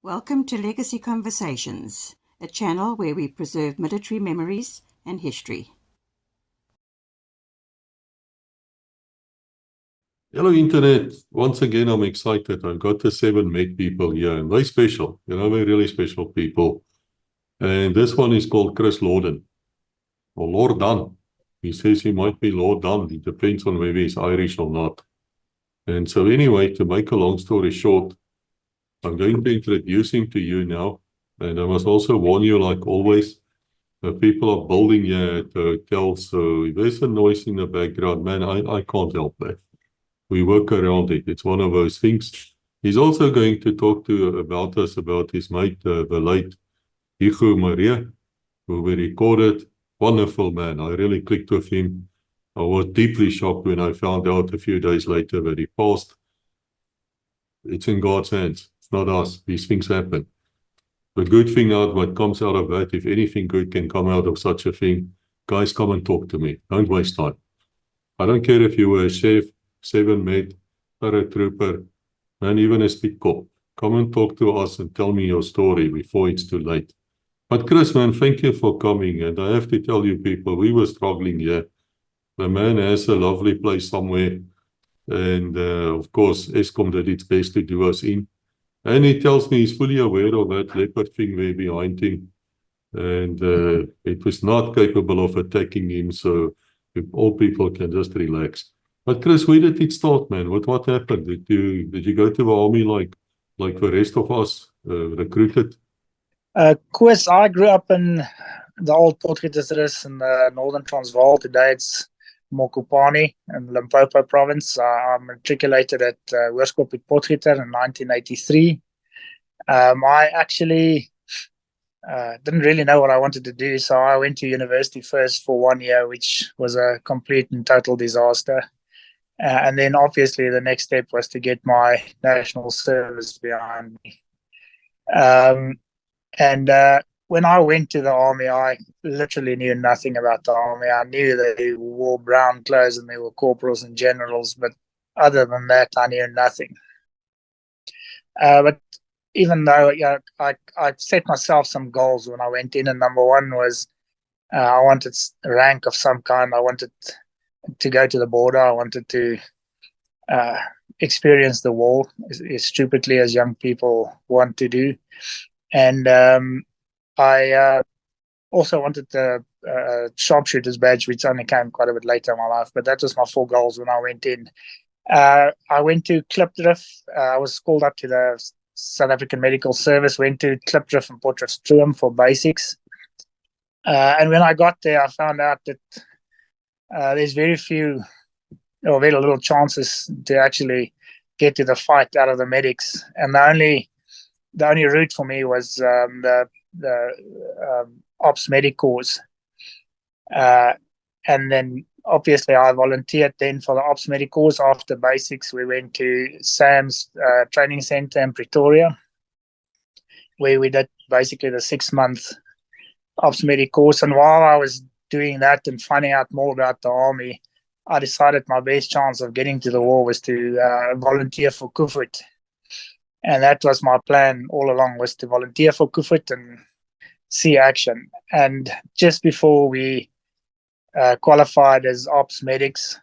Welcome to Legacy Conversations, a channel where we preserve military memories and history. Hello, Internet. Once again, I'm excited. I've got the 7 Met people here, and they're special. They're really special people. And this one is called Chris Lordan, or Lordan. He says he might be Lordan. It depends on whether he's Irish or not. And so anyway, to make a long story short, I'm going to introduce him to you now. And I must also warn you, like always, the people are building here at the hotel, so if there's a noise in the background, man, I can't help that. We work around it. It's one of those things. He's also going to talk about his mate, the late Hugo Maria, who we recorded. Wonderful man. I really clicked with him. I was deeply shocked when I found out a few days later that he passed. It's in God's hands. It's not us. These things happen. The good thing what comes out of that, if anything good can come out of such a thing, guys, come and talk to me. Don't waste time. I don't care if you were a chef, 7 Met, paratrooper, and even a speed cop. Come and talk to us and tell me your story before it's too late. But Chris, man, thank you for coming. And I have to tell you people, we were struggling here. The man has a lovely place somewhere. And of course, Eskom did its best to do us in. And he tells me he's fully aware of that leopard thing there behind him. And it was not capable of attacking him. So if all people can just relax. But Chris, where did it start, man? What happened? Did you go to the army like the rest of us, recruited? Koos, I grew up in the old Potgietersrus in the northern Transvaal. Today it's Mokopane in Limpopo province. I matriculated at Hoërskool Potgieter in 1983. I actually didn't really know what I wanted to do, so I went to university first for 1 year, which was a complete and total disaster. And then obviously the next step was to get my national service behind me. When I went to the army, I literally knew nothing about the army. I knew they wore brown clothes and they were corporals and generals, but other than that, I knew nothing. But even though I set myself some goals when I went in, and number one was I wanted a rank of some kind. I wanted to go to the border. I wanted to experience the war as stupidly as young people want to do. And I also wanted the sharpshooter's badge, which only came quite a bit later in my life. But that was my 4 goals when I went in. I went to Klipdrift. I was called up to the South African Medical Service, went to Klipdrift and Potchefstroom for basics. And when I got there, I found out that there's very little chances to actually get to the fight out of the medics. And the only route for me was the Ops Medic course. And then obviously I volunteered then for the Ops Medic course. After basics, we went to SAM's training center in Pretoria, where we did basically the 6-month Ops Medic course. And while I was doing that and finding out more about the army, I decided my best chance of getting to the war was to volunteer for Koofit. And that was my plan all along, was to volunteer for Koofit and see action. And just before we qualified as ops medics,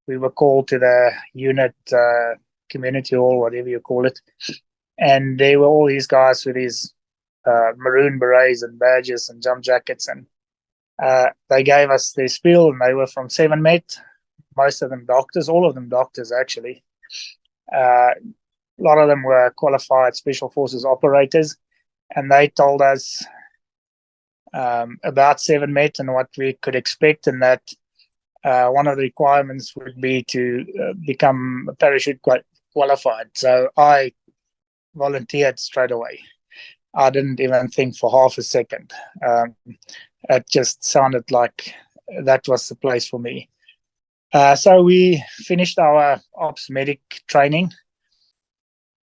we were called to the unit community hall, whatever you call it. And there were all these guys with these maroon berets and badges and jump jackets. And they gave us their spiel, and they were from 7 Met, most of them doctors, all of them doctors actually. A lot of them were qualified Special Forces operators, and they told us about 7 Met and what we could expect, and that one of the requirements would be to become parachute qualified. So I volunteered straight away. I didn't even think for half a second. It just sounded like that was the place for me. So we finished our ops medic training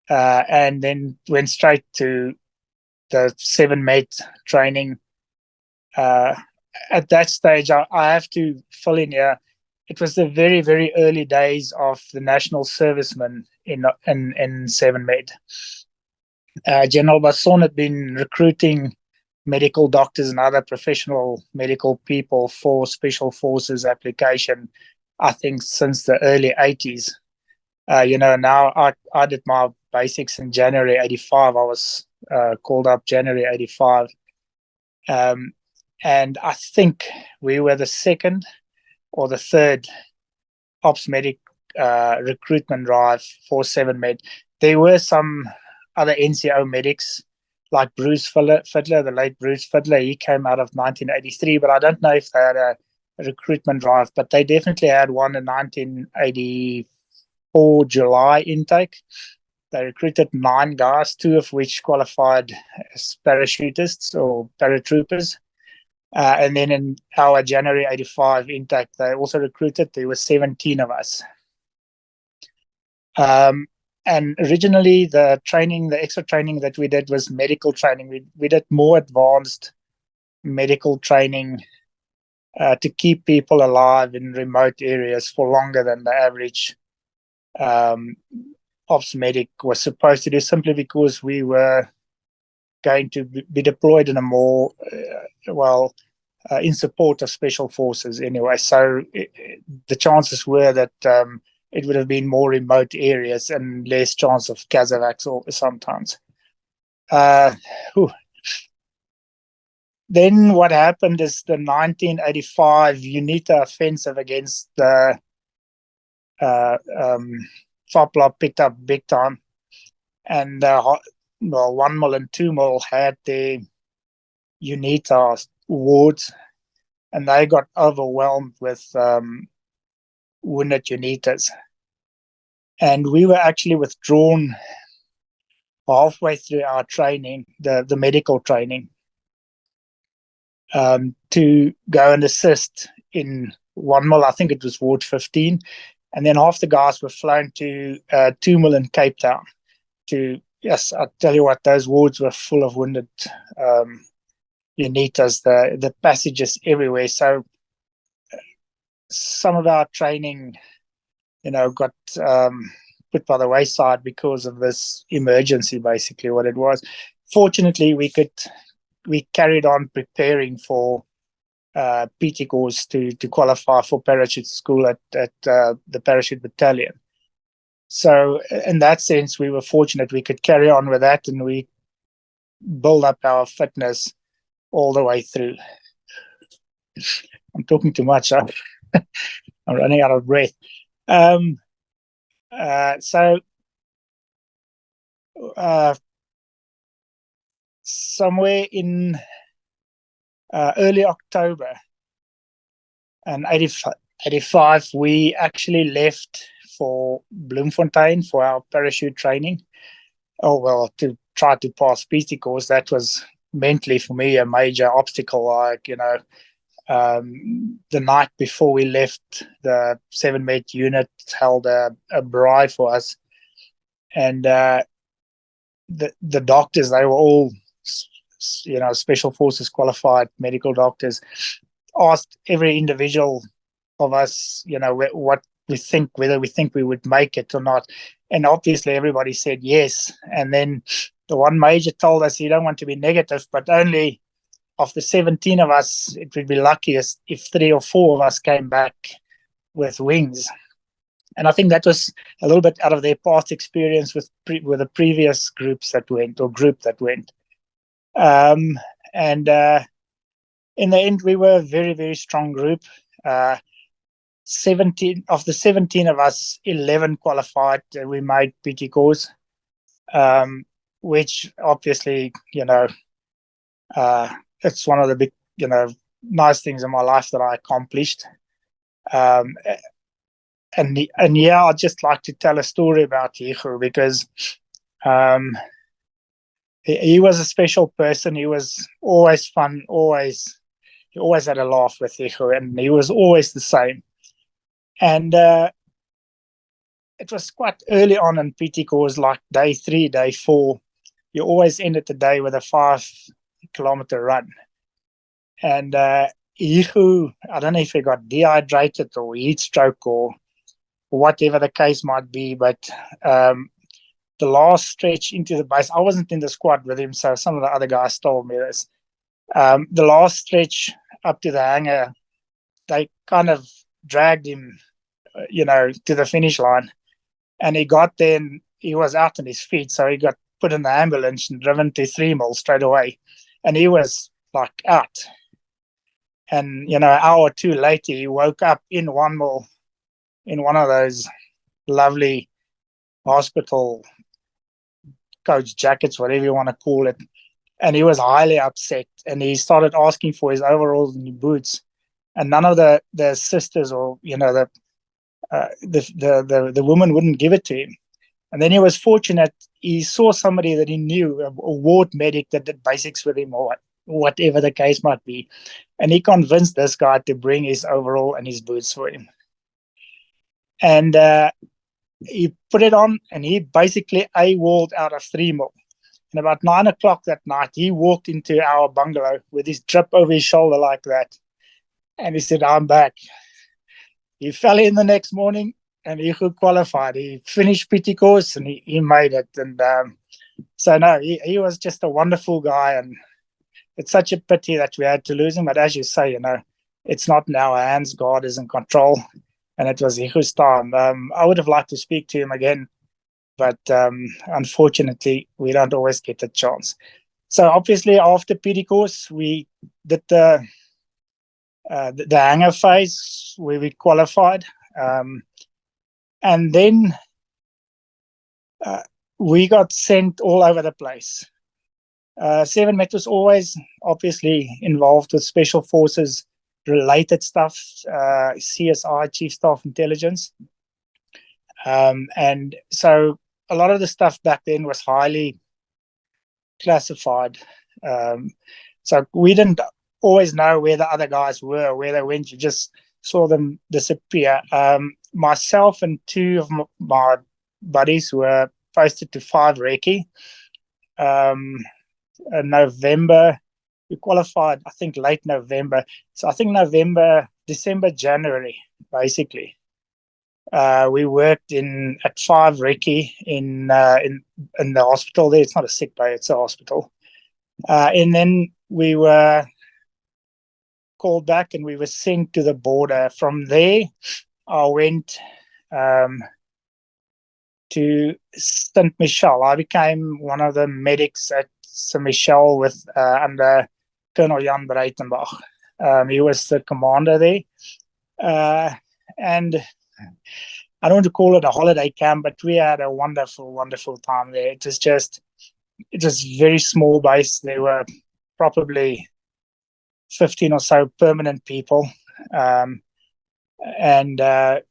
and then went straight to the 7 Met training. At that stage, I have to fill in here. It was the very, very early days of the national servicemen in 7 Met. General Basson had been recruiting medical doctors and other professional medical people for Special Forces application, I think, since the early 80s. Now I did my basics in January 85. I was called up January 85. And I think we were the second or the third ops medic recruitment drive for 7-Med. There were some other NCO medics like Bruce Fiddler, the late Bruce Fiddler. He came out of 1983, but I don't know if they had a recruitment drive, but they definitely had one in 1984 July intake. They recruited 9 guys, 2 of which qualified as parachutists or paratroopers. And then in our January 85 intake, they also recruited. There were 17 of us. And originally, the extra training that we did was medical training. We did more advanced medical training to keep people alive in remote areas for longer than the average ops medic was supposed to do, simply because we were going to be deployed in a more, in support of Special Forces anyway. So the chances were that it would have been more remote areas and less chance of Casevacs or sometimes. Then what happened is the 1985 UNITA offensive against the FOPLA picked up big time. And 1 mil and 2 mil had their UNITA wards, and they got overwhelmed with wounded UNITAs. And we were actually withdrawn halfway through our training, the medical training, to go and assist in 1 mil. I think it was Ward 15. And then half the guys were flown to 2 mil in Cape Town. Yes, I tell you what, those wards were full of wounded UNITAs, the passages everywhere. So some of our training, got put by the wayside because of this emergency, basically what it was. Fortunately, we carried on preparing for PT course to qualify for parachute school at the parachute battalion. So in that sense, we were fortunate we could carry on with that, and we build up our fitness all the way through. I'm talking too much. I'm running out of breath. So somewhere in early October in 85, we actually left for Bloemfontein for our parachute training. To try to pass PT course. That was mentally for me a major obstacle. The night before we left, the 7-Med unit held a braai for us, and the doctors, they were all Special Forces qualified medical doctors, asked every individual of us whether we think we would make it or not, and obviously everybody said yes. And then the one major told us, you don't want to be negative, but only of the 17 of us, it would be luckiest if 3 or 4 of us came back with wings. And I think that was a little bit out of their past experience with the previous groups that went, or group that went. And in the end, we were a very, very strong group. 17 of the 17 of us, 11 qualified. We made PT course, which obviously, it's one of the big, nice things in my life that I accomplished. And I'd just like to tell a story about Hichu, because he was a special person. He was always fun, he always had a laugh with Hichu, and he was always the same. And it was quite early on in PT course, like day 3, day 4. You always ended the day with a 5-kilometer run. And Hichu, I don't know if he got dehydrated or heat stroke or whatever the case might be, but the last stretch into the base, I wasn't in the squad with him, so some of the other guys told me this. The last stretch up to the hangar, they kind of dragged him, to the finish line. And he got there and he was out on his feet. So he got put in the ambulance and driven to 3 Mil straight away. And he was like out. And, an hour or two later, he woke up in 1 Mil in one of those lovely hospital coach jackets, whatever you want to call it. And he was highly upset. And he started asking for his overalls and boots. And none of the sisters or, the woman wouldn't give it to him. And then he was fortunate. He saw somebody that he knew, a ward medic that did basics with him or whatever the case might be. And he convinced this guy to bring his overall and his boots for him. And he put it on and he basically AWOL'd out of 3 Mil. And about 9 o'clock that night, he walked into our bungalow with his drip over his shoulder like that. And he said, I'm back. He fell in the next morning and he qualified. He finished PT course and he made it. And so, no, he was just a wonderful guy. And it's such a pity that we had to lose him. But as you say, it's not in our hands. God is in control. And it was Ihu's time. I would have liked to speak to him again. But unfortunately, we don't always get the chance. So obviously, after PT course, we did the hangar phase where we qualified. And then we got sent all over the place. 7 Met was always obviously involved with special forces related stuff, CSI, Chief Staff Intelligence. And so a lot of the stuff back then was highly classified. So we didn't always know where the other guys were, where they went. You just saw them disappear. Myself and 2 of my buddies were posted to 5 Recce. In November, we qualified, I think, late November. So I think November, December, January, basically. We worked at 5 Recce in the hospital there. It's not a sick bay, it's a hospital. And then we were called back and we were sent to the border. From there, I went to St. Michel. I became one of the medics at St. Michel under Colonel Jan Breitenbach. He was the commander there. And I don't want to call it a holiday camp, but we had a wonderful, wonderful time there. It was very small base. There were probably 15 or so permanent people. And I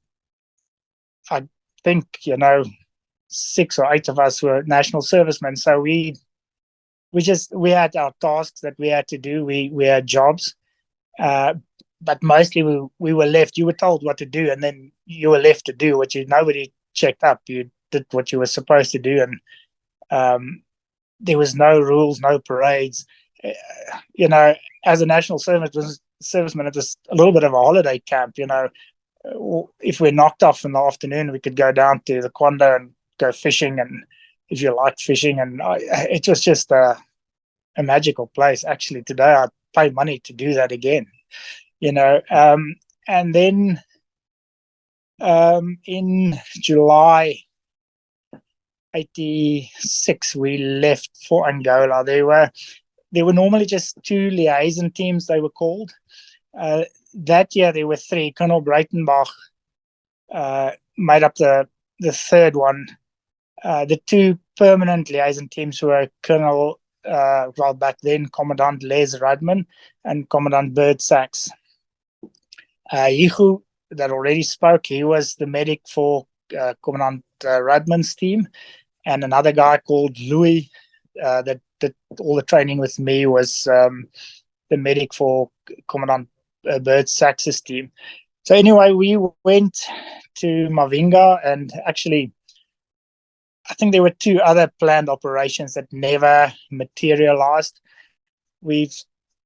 think, 6 or 8 of us were national servicemen. So we had our tasks that we had to do. We had jobs. But mostly we were left. You were told what to do, and then you were left to do what nobody checked up. You did what you were supposed to do, and there was no rules, no parades. As a national serviceman, it was a little bit of a holiday camp. If we're knocked off in the afternoon, we could go down to the Quando and go fishing, and if you liked fishing, and it was just a magical place. Actually, today I'd pay money to do that again. And then in July 86, we left for Angola. There were normally just 2 liaison teams, they were called. That year there were 3. Colonel Breitenbach made up the third one. The 2 permanent liaison teams were Colonel, back then, Commandant Les Rudman and Commandant Bert Sachs. Ihu, that already spoke, he was the medic for Commandant Rudman's team, and another guy called Louis that did all the training with me was the medic for Commandant Bert Sachs's team. So anyway, we went to Mavinga, and actually I think there were 2 other planned operations that never materialized. We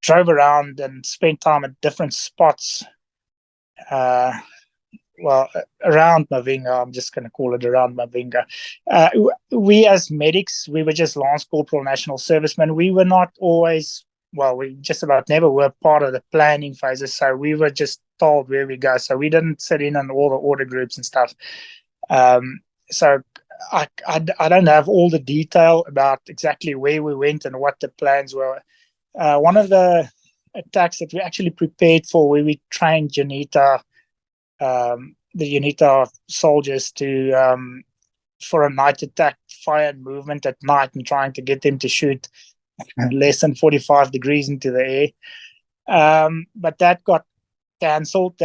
drove around and spent time at different spots around Mavinga. I'm just going to call it around Mavinga. We as medics, we were just Lance Corporal National Servicemen. We were not always, we just about never were part of the planning phases. So we were just told where we go. So we didn't sit in on all the order groups and stuff. So I don't have all the detail about exactly where we went and what the plans were. One of the attacks that we actually prepared for, where we trained UNITA, the UNITA soldiers to for a night attack, fire and movement at night, and trying to get them to shoot less than 45 degrees into the air. But that got cancelled.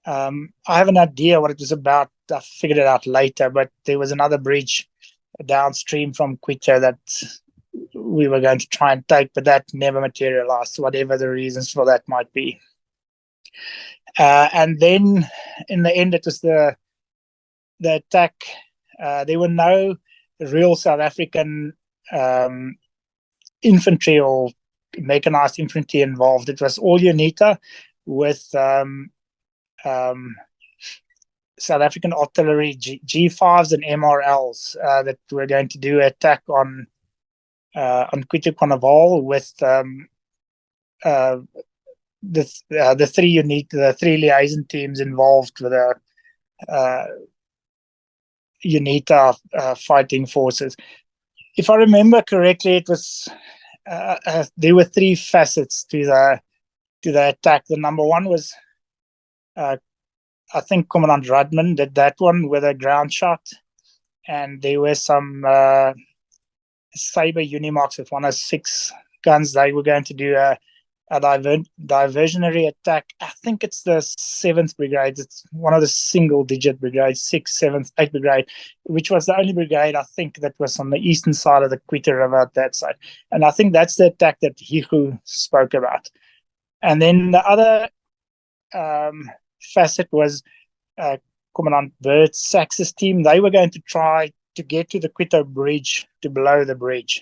I have an idea what it was about. I figured it out later, but there was another bridge downstream from Quito that we were going to try and take, but that never materialized, whatever the reasons for that might be. And then in the end, it was the attack. There were no real South African infantry or mechanized infantry involved. It was all UNITA with South African artillery, G5s and MRLs that were going to do an attack on Quito Carnival with the three liaison teams involved with UNITA fighting forces. If I remember correctly, it was there were three facets to the attack. The number one was I think Commandant Rudman did that one with a ground shot, and there were some Sabre Unimox with 106 guns. They were going to do a diversionary attack. I think it's the 7th Brigade. It's one of the single-digit brigades, 6th, 7th, 8th Brigade, which was the only brigade, I think, that was on the eastern side of the Quito River at that side. And I think that's the attack that Hiku spoke about. And then the other facet was Commandant Bert Sax's team. They were going to try to get to the Quito Bridge, to blow the bridge,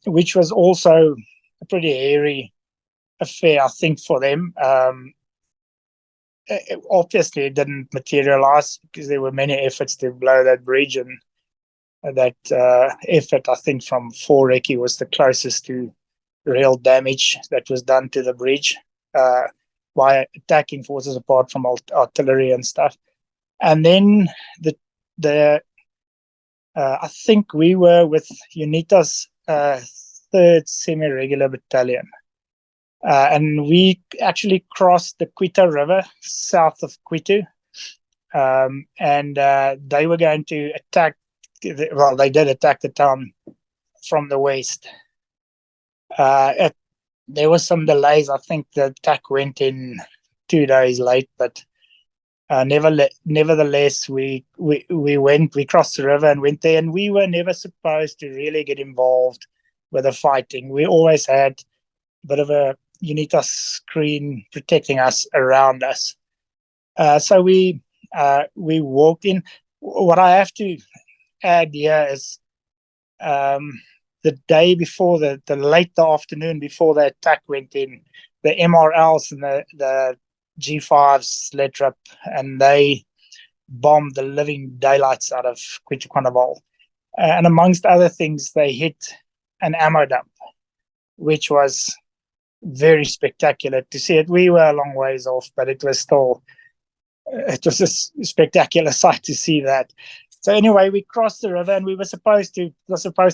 which was also a pretty hairy affair, I think, for them. Obviously, it didn't materialize because there were many efforts to blow that bridge, and that effort, I think, from 4 Recce was the closest to real damage that was done to the bridge by attacking forces apart from artillery and stuff. And then I think we were with UNITA's 3rd Semi-Regular Battalion. And we actually crossed the Quito River south of Quito. And they were going to attack, they did attack the town from the west. There was some delays. I think the attack went in 2 days late, but nevertheless, we crossed the river and went there, and we were never supposed to really get involved with the fighting. We always had a bit of a UNITA screen protecting us around us. So we walked in. What I have to add here is the day before, the late afternoon before the attack went in, the MRLs and the G5s let rip, and they bombed the living daylights out of Quito Carnival. And amongst other things, they hit an ammo dump, which was very spectacular to see it. We were a long ways off, but it was a spectacular sight to see that. So anyway, we crossed the river, and it was supposed to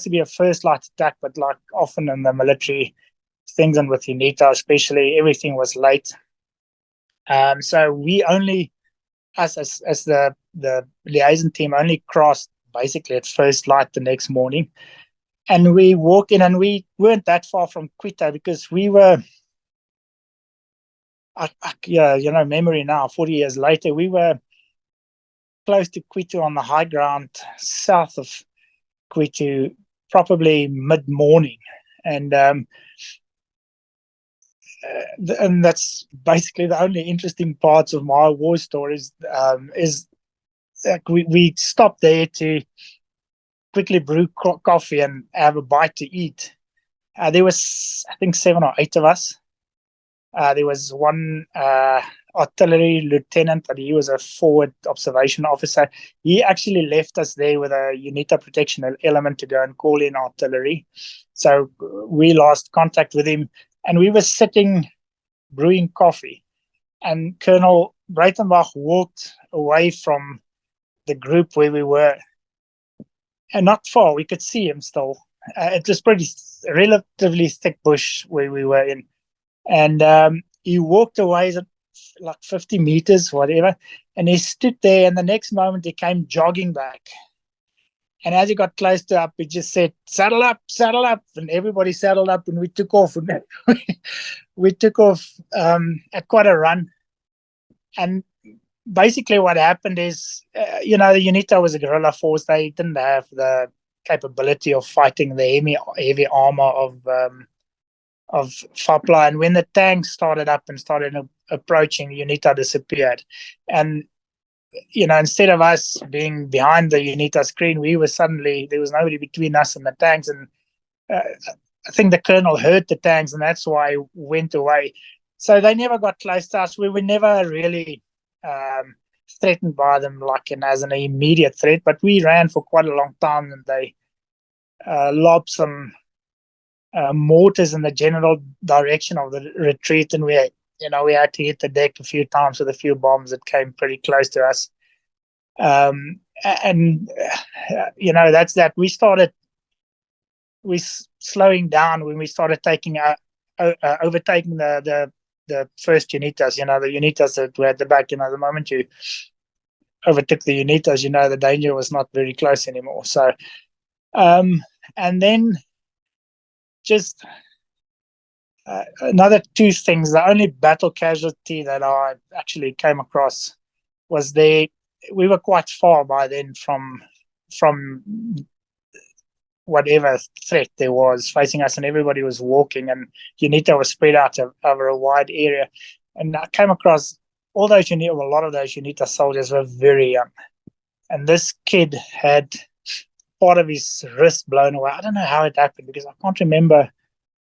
be a first light attack, but like often in the military things, and with UNITA especially, everything was late. So we only, as the liaison team, only crossed basically at first light the next morning. And we walked in, and we weren't that far from Quito because we were, memory now, 40 years later, we were close to Quito on the high ground south of Quito, probably mid-morning. And that's basically the only interesting parts of my war stories. Is that we stopped there to quickly brew coffee and have a bite to eat. There was, I think, 7 or 8 of us. There was one artillery lieutenant, but he was a forward observation officer. He actually left us there with a UNITA protection element to go and call in artillery. So we lost contact with him, and we were sitting brewing coffee, and Colonel Breitenbach walked away from the group where we were, and not far, we could see him still. It was pretty relatively thick bush where we were in, and he walked away like 50 meters, whatever, and he stood there, and the next moment he came jogging back. And as he got close to up, he just said, saddle up, and everybody saddled up, and we took off. We took off at quite a run. And basically what happened is, the UNITA was a guerrilla force. They didn't have the capability of fighting the heavy armor of FAPLA. And when the tanks started up and started approaching, UNITA disappeared. And instead of us being behind the UNITA screen, we were suddenly, there was nobody between us and the tanks. And I think the colonel heard the tanks, and that's why he went away. So they never got close to us. We were never really threatened by them as an immediate threat, but we ran for quite a long time, and they lobbed some mortars in the general direction of the retreat, and we had to hit the deck a few times with a few bombs that came pretty close to us. That's that. We slowing down when we started overtaking the first UNITAs. The UNITAs that were at the back. The moment you overtook the UNITAs, the danger was not very close anymore. So, and then just another two things. The only battle casualty that I actually came across was we were quite far by then from whatever threat there was facing us, and everybody was walking, and UNITA was spread out over a wide area. And I came across a lot of those UNITA soldiers were very young, and this kid had part of his wrist blown away. I don't know how it happened, because I can't remember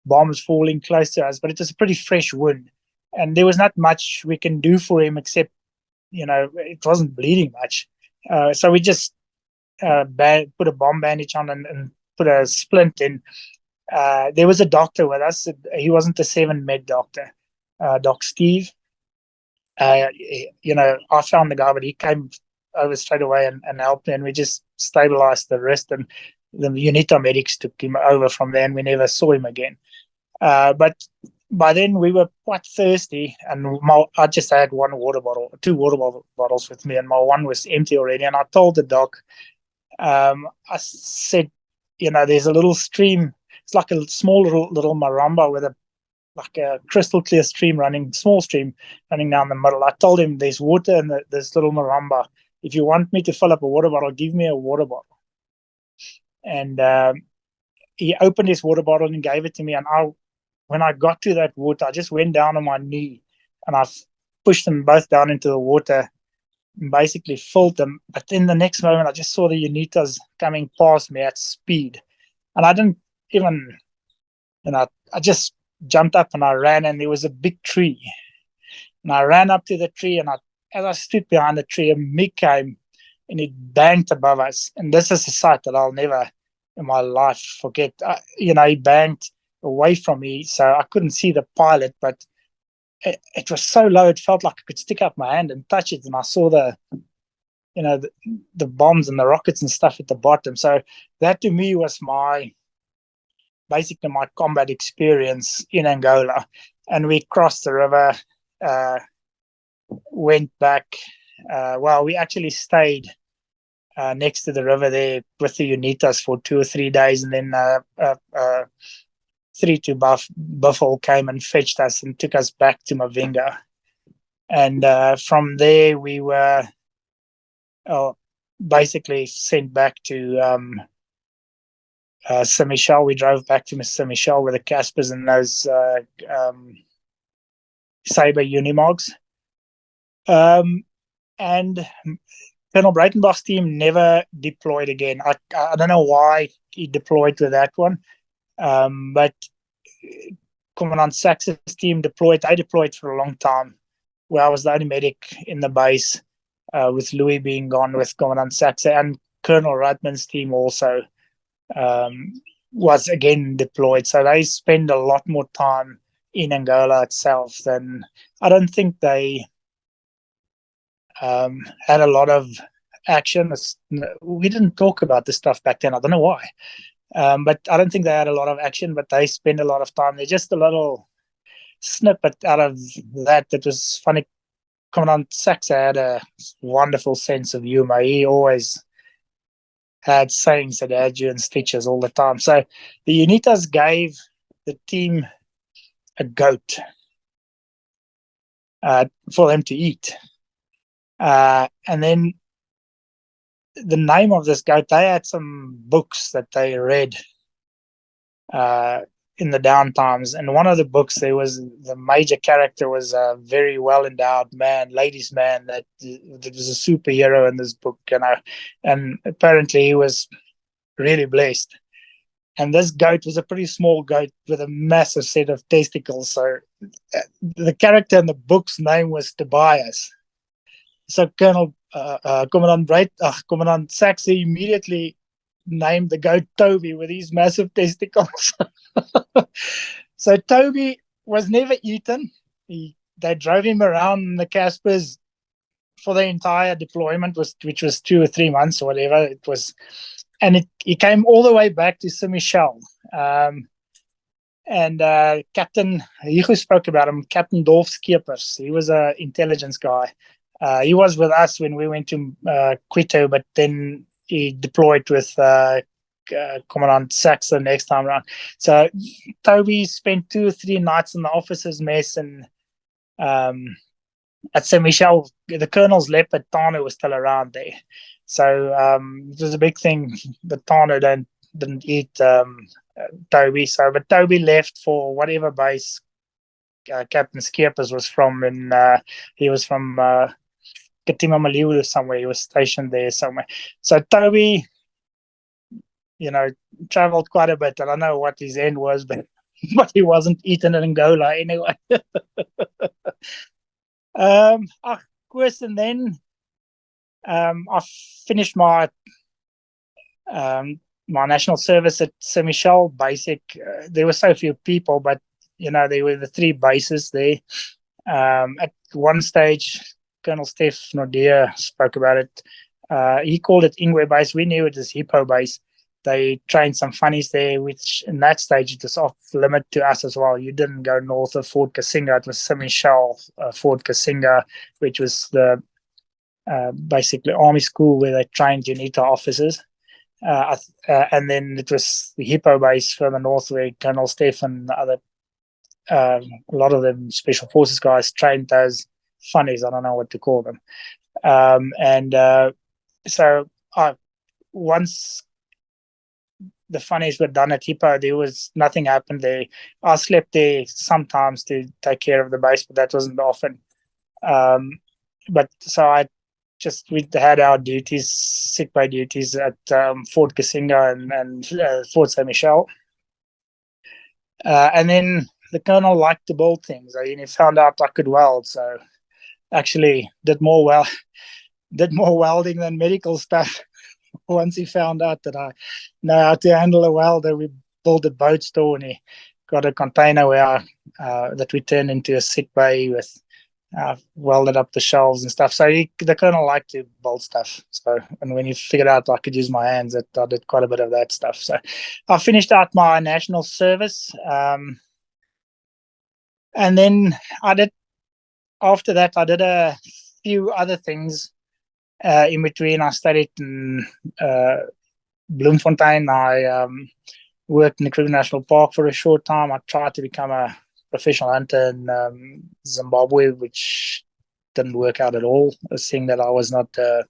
bombs falling close to us, but it was a pretty fresh wound, and there was not much we can do for him except, it wasn't bleeding much. So we just put a bomb bandage on and put a splint in. There was a doctor with us. He wasn't a 7 med doctor, Doc Steve. I found the guy, but he came over straight away and helped me, and we just stabilized the wrist, and the UNITA medics took him over from there, and we never saw him again. But by then we were quite thirsty, and I just had two water bottles with me, and my one was empty already. And I told the doc, I said, there's a little stream. It's like a small little maramba with a crystal clear small stream running down the middle. I told him there's water in this little maramba. If you want me to fill up a water bottle, give me a water bottle. And he opened his water bottle and gave it to me. And when I got to that water, I just went down on my knee, and I pushed them both down into the water and basically filled them. But then the next moment, I just saw the UNITAs coming past me at speed. And I didn't even, I just jumped up and I ran, and there was a big tree. And I ran up to the tree, and as I stood behind the tree, a MiG came and it banged above us. And this is a sight that I'll never in my life forget. He banged away from me, so I couldn't see the pilot, but it was so low, it felt like I could stick out my hand and touch it, and I saw the bombs and the rockets and stuff at the bottom. So that to me was basically my combat experience in Angola. And we crossed the river, went back. We actually stayed next to the river there with the UNITAs for 2 or 3 days, and then 3-2 Buffalo came and fetched us and took us back to Mavinga. And from there we were basically sent back to Saint Michel. We drove back to Saint Michel with the Caspers and those Sabre Unimogs. And Colonel Breitenbach's team never deployed again. I don't know why he deployed to that one. But Commandant Sachs's team deployed. They deployed for a long time. where I was the only medic in the base, with Louis being gone with Commandant Saxe, and Colonel Rudman's team also was again deployed. So they spend a lot more time in Angola itself than, I don't think they had a lot of action. We didn't talk about this stuff back then. I don't know why. But I don't think they had a lot of action, but they spend a lot of time. They're just a little snippet out of that was funny. Commandant Saxe had a wonderful sense of humor. He always had sayings that had you in stitches all the time. So the UNITAs gave the team a goat for them to eat. And then the name of this goat, they had some books that they read in the downtimes, and one of the books, there was the major character was a very well endowed man, ladies' man, that was a superhero in this book, and apparently he was really blessed. And this goat was a pretty small goat with a massive set of testicles. So the character in the book's name was Tobias. So Commandant Saxe immediately named the goat Toby with his massive testicles. So Toby was never eaten. They drove him around the Caspers for the entire deployment, which was 2 or 3 months or whatever it was, and he came all the way back to Saint Michel. And Captain Hugo spoke about him, Captain Dolph Skeepers. He was an intelligence guy. He was with us when we went to Quito, but then he deployed with Commandant Saxe the next time around. So Toby spent 2 or 3 nights in the officers' mess, and at Saint Michel, the colonel's leopard Tano was still around there. So it was a big thing that Tano didn't eat Toby. So, but Toby left for whatever base Captain Skeepers was from, and he was from Katima Malibu somewhere. He was stationed there somewhere. So Toby, traveled quite a bit. I don't know what his end was, but he wasn't eaten in Angola anyway. Koos, and then I finished my national service at Saint Michel Basic. There were so few people, but there were the 3 bases there. At one stage, Colonel Stefan Rawlins spoke about it. He called it Ingwe Base. We knew it as Hippo Base. They trained some funnies there, which in that stage it was off limit to us as well. You didn't go north of Fort Kasinga. It was Saint Michel, Fort Kasinga, which was the basically army school where they trained UNITA officers. And then it was the Hippo Base further north where Colonel Stefan and the other, a lot of them special forces guys trained those funnies. I don't know what to call them. So once the funnies were done at Hippo, there was nothing happened there. I slept there sometimes to take care of the base, but that wasn't often. But so we had our duties, sick bay duties at Fort Kasinga and Fort Saint Michel. And then the colonel liked to build things. He found out I could weld, so actually did more welding than medical stuff. Once he found out that I know how to handle a welder, we built a boat store, and he got a container that we turned into a sick bay with welded up the shelves and stuff. So the colonel liked to build stuff. So, and when he figured out I could use my hands, I did quite a bit of that stuff. So I finished out my national service, and then after that I did a few other things. In between, I studied in Bloemfontein. I worked in the Kruger National Park for a short time. I tried to become a professional hunter in Zimbabwe, which didn't work out at all, seeing that I was not a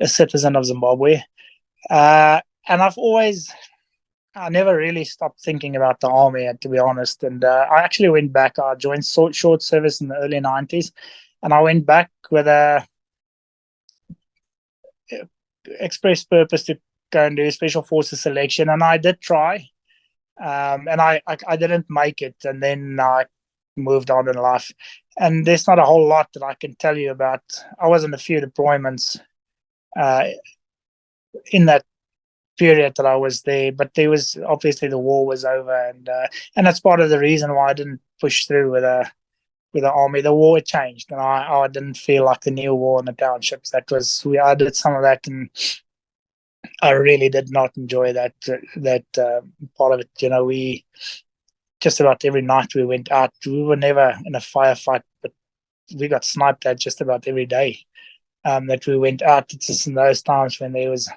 citizen of Zimbabwe. And I never really stopped thinking about the army, to be honest. And I actually went back. I joined short service in the early 90s. And I went back with a express purpose to go and do special forces selection, and I did try, and I didn't make it. And then I moved on in life. And there's not a whole lot that I can tell you about. I was in a few deployments in that period that I was there, but there was obviously the war was over, and that's part of the reason why I didn't push through with the army. The war had changed, and I didn't feel like the new war in the townships. I did some of that, and I really did not enjoy that part of it. We just about every night we went out. We were never in a firefight, but we got sniped at just about every day that we went out. It's just in those times when there was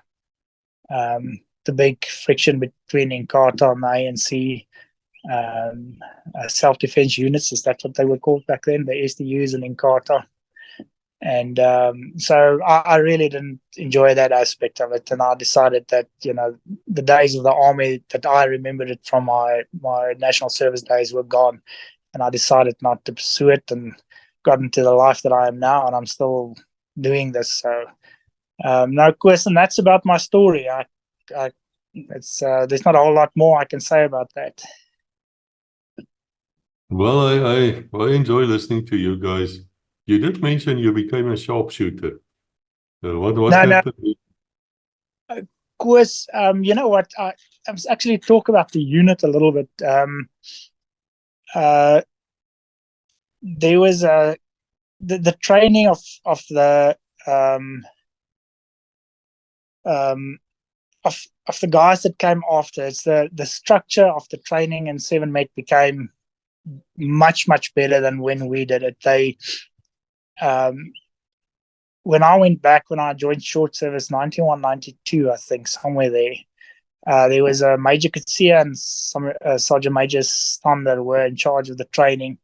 the big friction between Inkatha and the ANC. Self-defense units, is that what they were called back then, the SDUs in Inkatha. And so I really didn't enjoy that aspect of it, and I decided that the days of the army that I remembered it from my national service days were gone, and I decided not to pursue it, and got into the life that I am now, and I'm still doing this. So no question, that's about my story. It's there's not a whole lot more I can say about that. Well, I enjoy listening to you guys. You did mention you became a sharpshooter. What No, happened? Koos, you know what? I actually talk about the unit a little bit. There was the training of the of the guys that came after. It's the structure of the training in 7 Met became much better than when we did it. They when I went back, when I joined short service 91, 92, I think, somewhere there was a Major Kutsia and some Sergeant Major Stander were in charge of the training,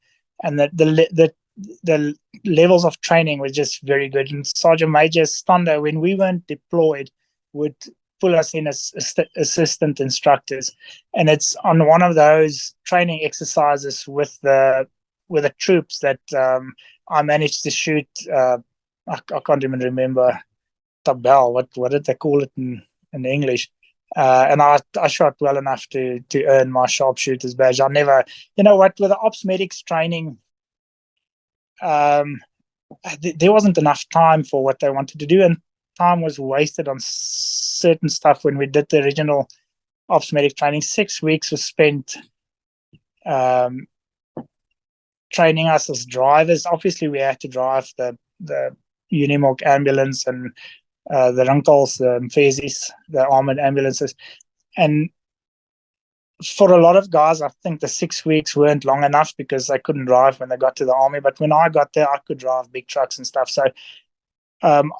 and the levels of training were just very good. And Sergeant Major Stander, when we weren't deployed, would pull us in as assistant instructors, and it's on one of those training exercises with the troops that I managed to shoot. I can't even remember tabel. What did they call it in English? And I shot well enough to earn my sharpshooter's badge. I never, with the ops medics training, there wasn't enough time for what they wanted to do, and time was wasted on certain stuff. When we did the original ops medic training, 6 weeks was spent training us as drivers. Obviously, we had to drive the Unimog ambulance and the Runkels, the Mfezis, the armored ambulances. And for a lot of guys, I think the 6 weeks weren't long enough because they couldn't drive when they got to the army. But when I got there, I could drive big trucks and stuff. So, and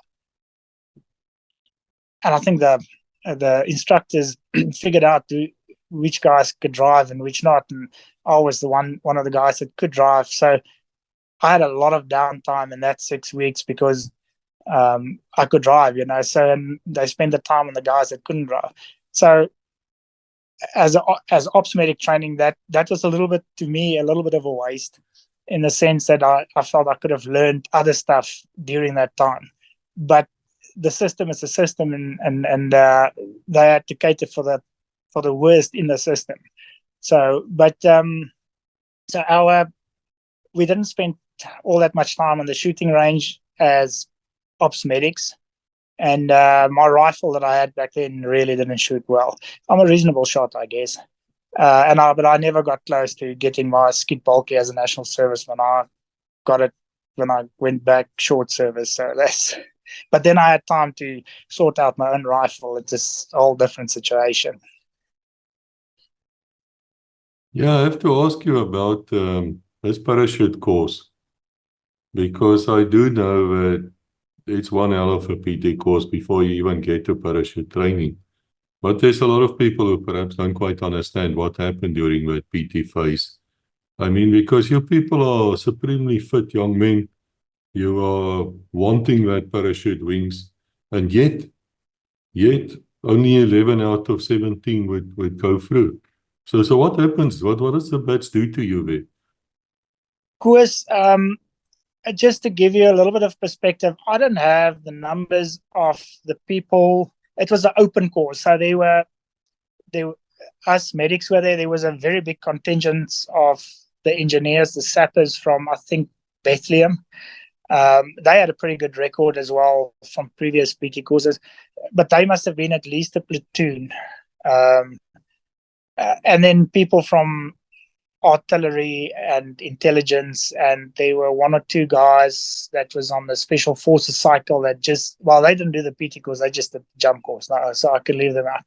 I think the instructors figured out which guys could drive and which not. And I was one of the guys that could drive. So I had a lot of downtime in that 6 weeks because I could drive, So, and they spent the time on the guys that couldn't drive. So as ops medic training, that was a little bit of a waste, in the sense that I felt I could have learned other stuff during that time. But the system is a system, and they had to cater for the worst in the system. So, but we didn't spend all that much time on the shooting range as ops medics, and my rifle that I had back then really didn't shoot well. I'm a reasonable shot, I guess, but I never got close to getting my skid bulky as a national service when I got it when I went back short service. So but then I had time to sort out my own rifle. It's just a whole different situation. Yeah, I have to ask you about this parachute course, because I do know that it's one hell of a PT course before you even get to parachute training. But there's a lot of people who perhaps don't quite understand what happened during that PT phase. I mean, because you people are supremely fit young men, you are wanting that parachute wings, and yet only 11 out of 17 would go through. So what happens? What does the bats do to you there? Koos, just to give you a little bit of perspective, I don't have the numbers of the people. It was an open course, so us medics were there. There was a very big contingent of the engineers, the sappers from, I think, Bethlehem. They had a pretty good record as well from previous PT courses, but they must have been at least a platoon. And then people from artillery and intelligence, and there were one or two guys that was on the special forces cycle that just, well, they didn't do the PT course, they just did the jump course, so I could leave them out.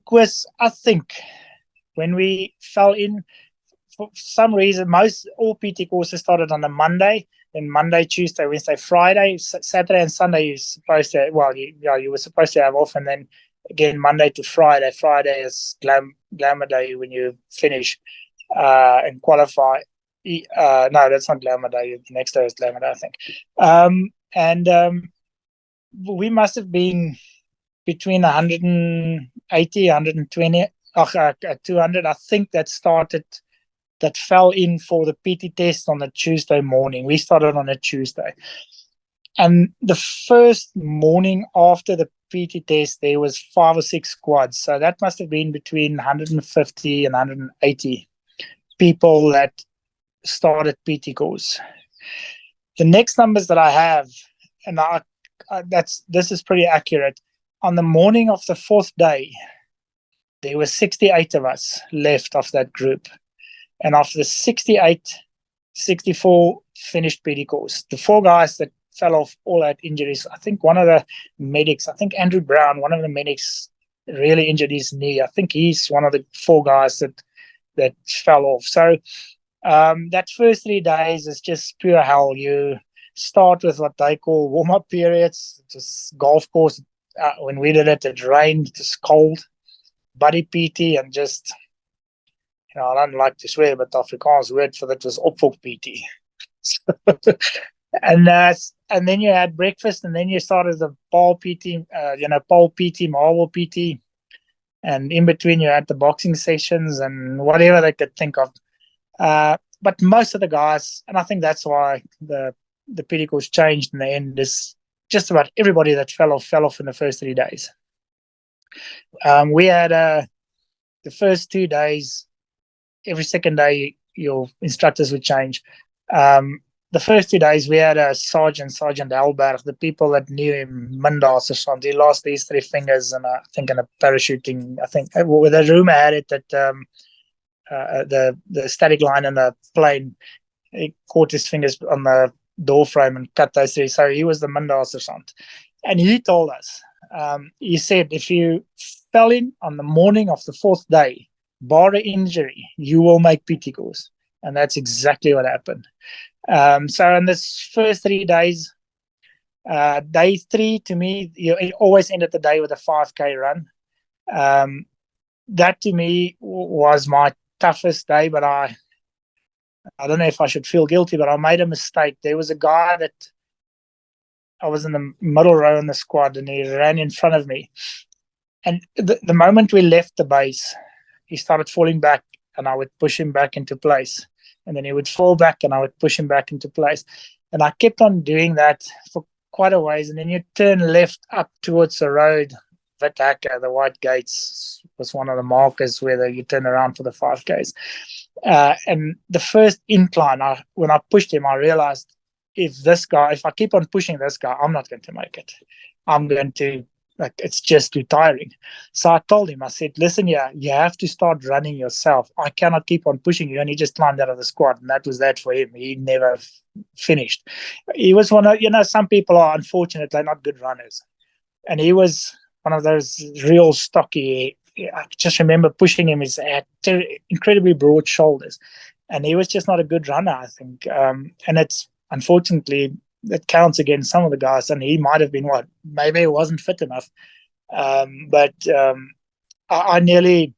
Koos, I think when we fell in, for some reason, all PT courses started on a Monday, then Monday, Tuesday, Wednesday, Friday, Saturday and Sunday you're supposed to, well, you were supposed to have off, and then again Monday to Friday. Friday is glamour day when you finish and qualify. No, that's not glamour day. The next day is glamour day, I think. We must have been between 180, 120, 200. I think that fell in for the PT test on a Tuesday morning. We started on a Tuesday. And the first morning after the PT test, there was 5 or 6 squads. So that must have been between 150 and 180 people that started PT course. The next numbers that I have, and this is pretty accurate. On the morning of the 4th day, there were 68 of us left of that group. And after the 68, 64 finished PT course. The 4 guys that fell off all had injuries. I think one of the medics, I think Andrew Brown, one of the medics really injured his knee. I think he's one of the 4 guys that fell off. So that first 3 days is just pure hell. You start with what they call warm-up periods, just golf course. When we did it, it rained, it was cold, buddy PT, and just... I don't like to swear, but the Afrikaans word for that was opvolg PT. and then you had breakfast, and then you started the pole PT, pole PT, marble PT, and in between you had the boxing sessions and whatever they could think of. But most of the guys, and I think that's why the PT course changed in the end, is just about everybody that fell off in the first 3 days. We had the first 2 days. Every second day, your instructors would change. The first 2 days, we had a Sergeant Alberg, the people that knew him, Mindas or something. He lost these 3 fingers, and I think in a parachuting. I think well, the rumor had it that the static line in the plane, he caught his fingers on the door frame and cut those 3. So he was the Mindas or something. And he told us, he said, if you fell in on the morning of the 4th day, bar an injury, you will make PT course. And that's exactly what happened. So in this first 3 days, day 3 to me, you always ended the day with a 5K run. That to me was my toughest day, but I don't know if I should feel guilty, but I made a mistake. There was a guy that I was in the middle row in the squad, and he ran in front of me. And the moment we left the base, he started falling back, and I would push him back into place. And then he would fall back, and I would push him back into place. And I kept on doing that for quite a ways. And then you turn left up towards the road. Vitaka, the White Gates was one of the markers where you turn around for the 5Ks. And the first incline, when I pushed him, I realized if I keep on pushing this guy, I'm not going to make it. I'm going to... it's just too tiring. So I told him, I said, listen, you have to start running yourself. I cannot keep on pushing you. And he just climbed out of the squad. And that was that for him. He never finished. He was one of, some people are unfortunate. They're not good runners. And he was one of those real stocky. I just remember pushing him. He had incredibly broad shoulders. And he was just not a good runner, I think. And it's, unfortunately, that counts against some of the guys, and he might have been maybe he wasn't fit enough. But I nearly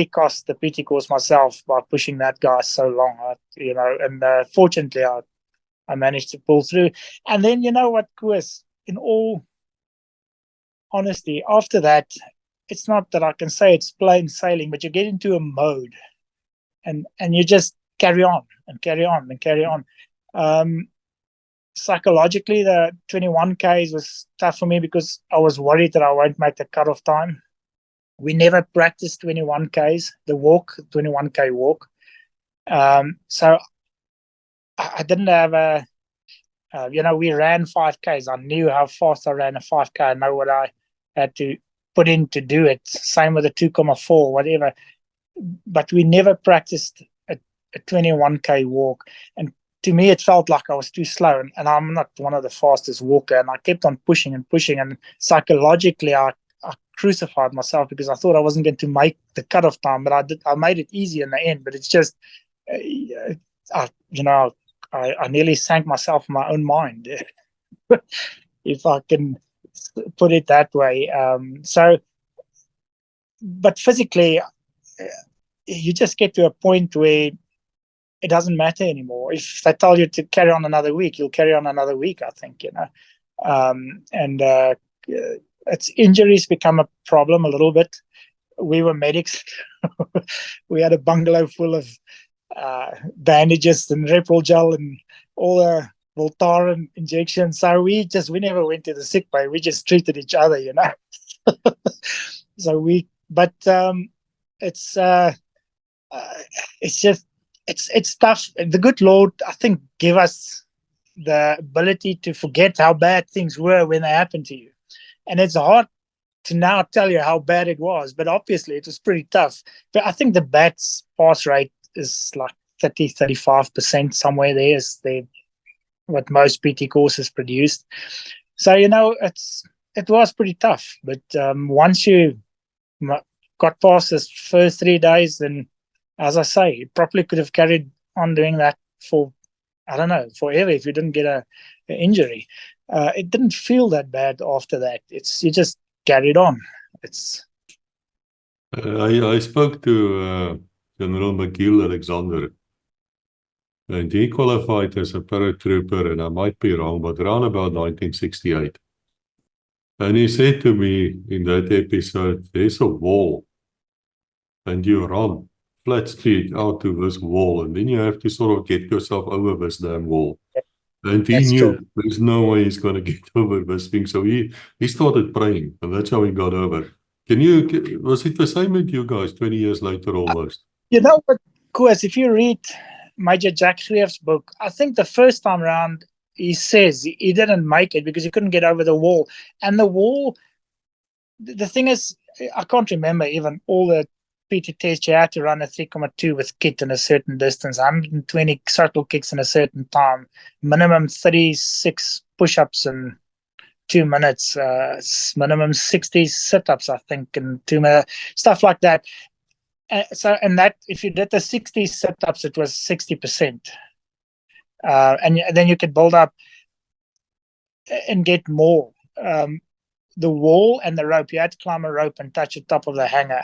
cost the PT course myself by pushing that guy so long. And fortunately I managed to pull through. And then what, Koos, in all honesty, after that, it's not that I can say it's plain sailing, but you get into a mode, and you just carry on and carry on and carry on. Psychologically, the 21Ks was tough for me because I was worried that I won't make the cutoff time. We never practiced 21Ks, the walk, 21K walk. So I didn't have we ran 5Ks. I knew how fast I ran a 5K. I know what I had to put in to do it. Same with a 2,4, whatever. But we never practiced a 21K walk. And to me, it felt like I was too slow. And I'm not one of the fastest walker. And I kept on pushing and pushing. And psychologically, I crucified myself because I thought I wasn't going to make the cutoff time. But I made it easy in the end. But it's just, I nearly sank myself in my own mind, if I can put it that way. But physically, you just get to a point where it doesn't matter anymore. If they tell you to carry on another week, you'll carry on another week, I think, it's injuries become a problem a little bit. We were medics. We had a bungalow full of bandages and Reprol gel and all the Voltaren injections. So we never went to the sick bay. We just treated each other, So it's tough. The good Lord, I think, gave us the ability to forget how bad things were when they happened to you. And it's hard to now tell you how bad it was, but obviously it was pretty tough. But I think the BATS pass rate is like 30-35%, somewhere there is what most PT courses produced. So it was pretty tough. But once you got past the first 3 days, then, as I say, you probably could have carried on doing that for, I don't know, forever if you didn't get an injury. It didn't feel that bad after that. You just carried on. I spoke to General McGill Alexander, and he qualified as a paratrooper, and I might be wrong, but around about 1968. And he said to me in that episode, there's a wall, and you run flat street out to this wall, and then you have to sort of get yourself over this damn wall. And he knew there's no way he's going to get over this thing. So he started praying, and that's how he got over. Was it the same with you guys 20 years later almost? You know what, Koos, if you read Major Jack Greef's book, I think the first time around, he says he didn't make it because he couldn't get over the wall. And the wall, the thing is, I can't remember even all the PT tests. You had to run a 3,2 with kit in a certain distance, 120 circle kicks in a certain time, minimum 36 push-ups in 2 minutes, minimum 60 sit-ups, I think, in 2 minutes, stuff like that. And that, if you did the 60 sit-ups, it was 60%. And then you could build up and get more. The wall and the rope, you had to climb a rope and touch the top of the hanger.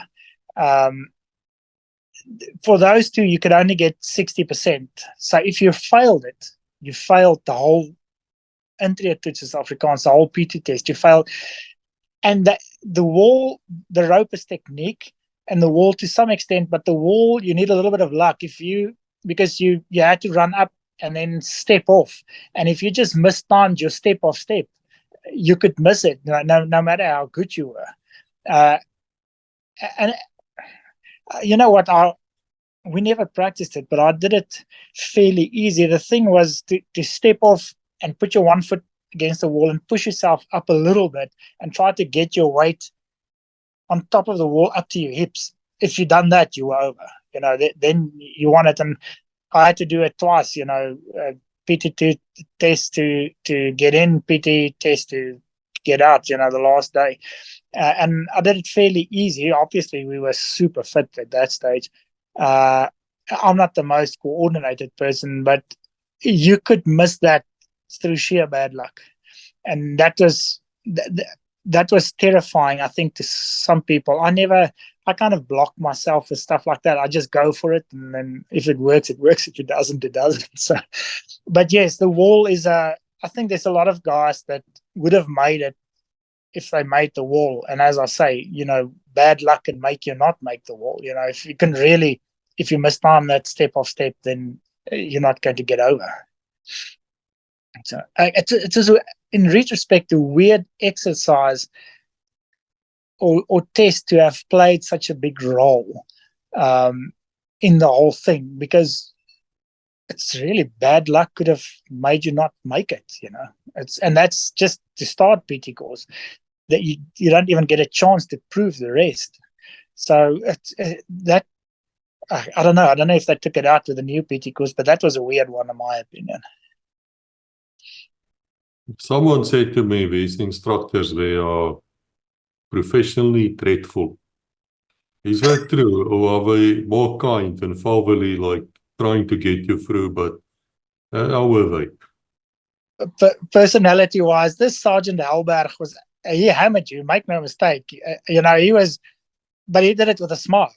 For those two, you could only get 60%. So if you failed it, you failed the whole Intree-toets Afrikaans, the whole PT test. You failed. And the wall, the rope is technique, and the wall to some extent, but the wall, you need a little bit of luck because you had to run up and then step off. And if you just mistimed your step off step, you could miss it, no matter how good you were. And you know what? We never practiced it, but I did it fairly easy. The thing was to step off and put your one foot against the wall and push yourself up a little bit and try to get your weight on top of the wall up to your hips. If you done that, you were over. Then you won it. And I had to do it twice. PT test to get in, PT test to get out. The last day, and I did it fairly easy. Obviously, we were super fit at that stage. I'm not the most coordinated person, but you could miss that through sheer bad luck, and that was terrifying, I think, to some people. I kind of block myself with stuff like that. I just go for it, and then if it works, it works. If it doesn't, it doesn't. So, but yes, the wall is I think there's a lot of guys that would have made it if they made the wall. And as I say, bad luck can make you not make the wall. If you mistime that step off step, then you're not going to get over. So it is, in retrospect, a weird exercise or test to have played such a big role in the whole thing, because it's really bad luck could have made you not make it, and that's just to start PT course, that you don't even get a chance to prove the rest. So that I don't know if they took it out with the new PT course, but that was a weird one in my opinion. Someone said to me, these instructors, they are professionally dreadful. Is that true? Or are they more kind and fatherly, like trying to get you through, but how were they? Personality-wise, this Sergeant Helberg he hammered you, make no mistake. He was, but he did it with a smile.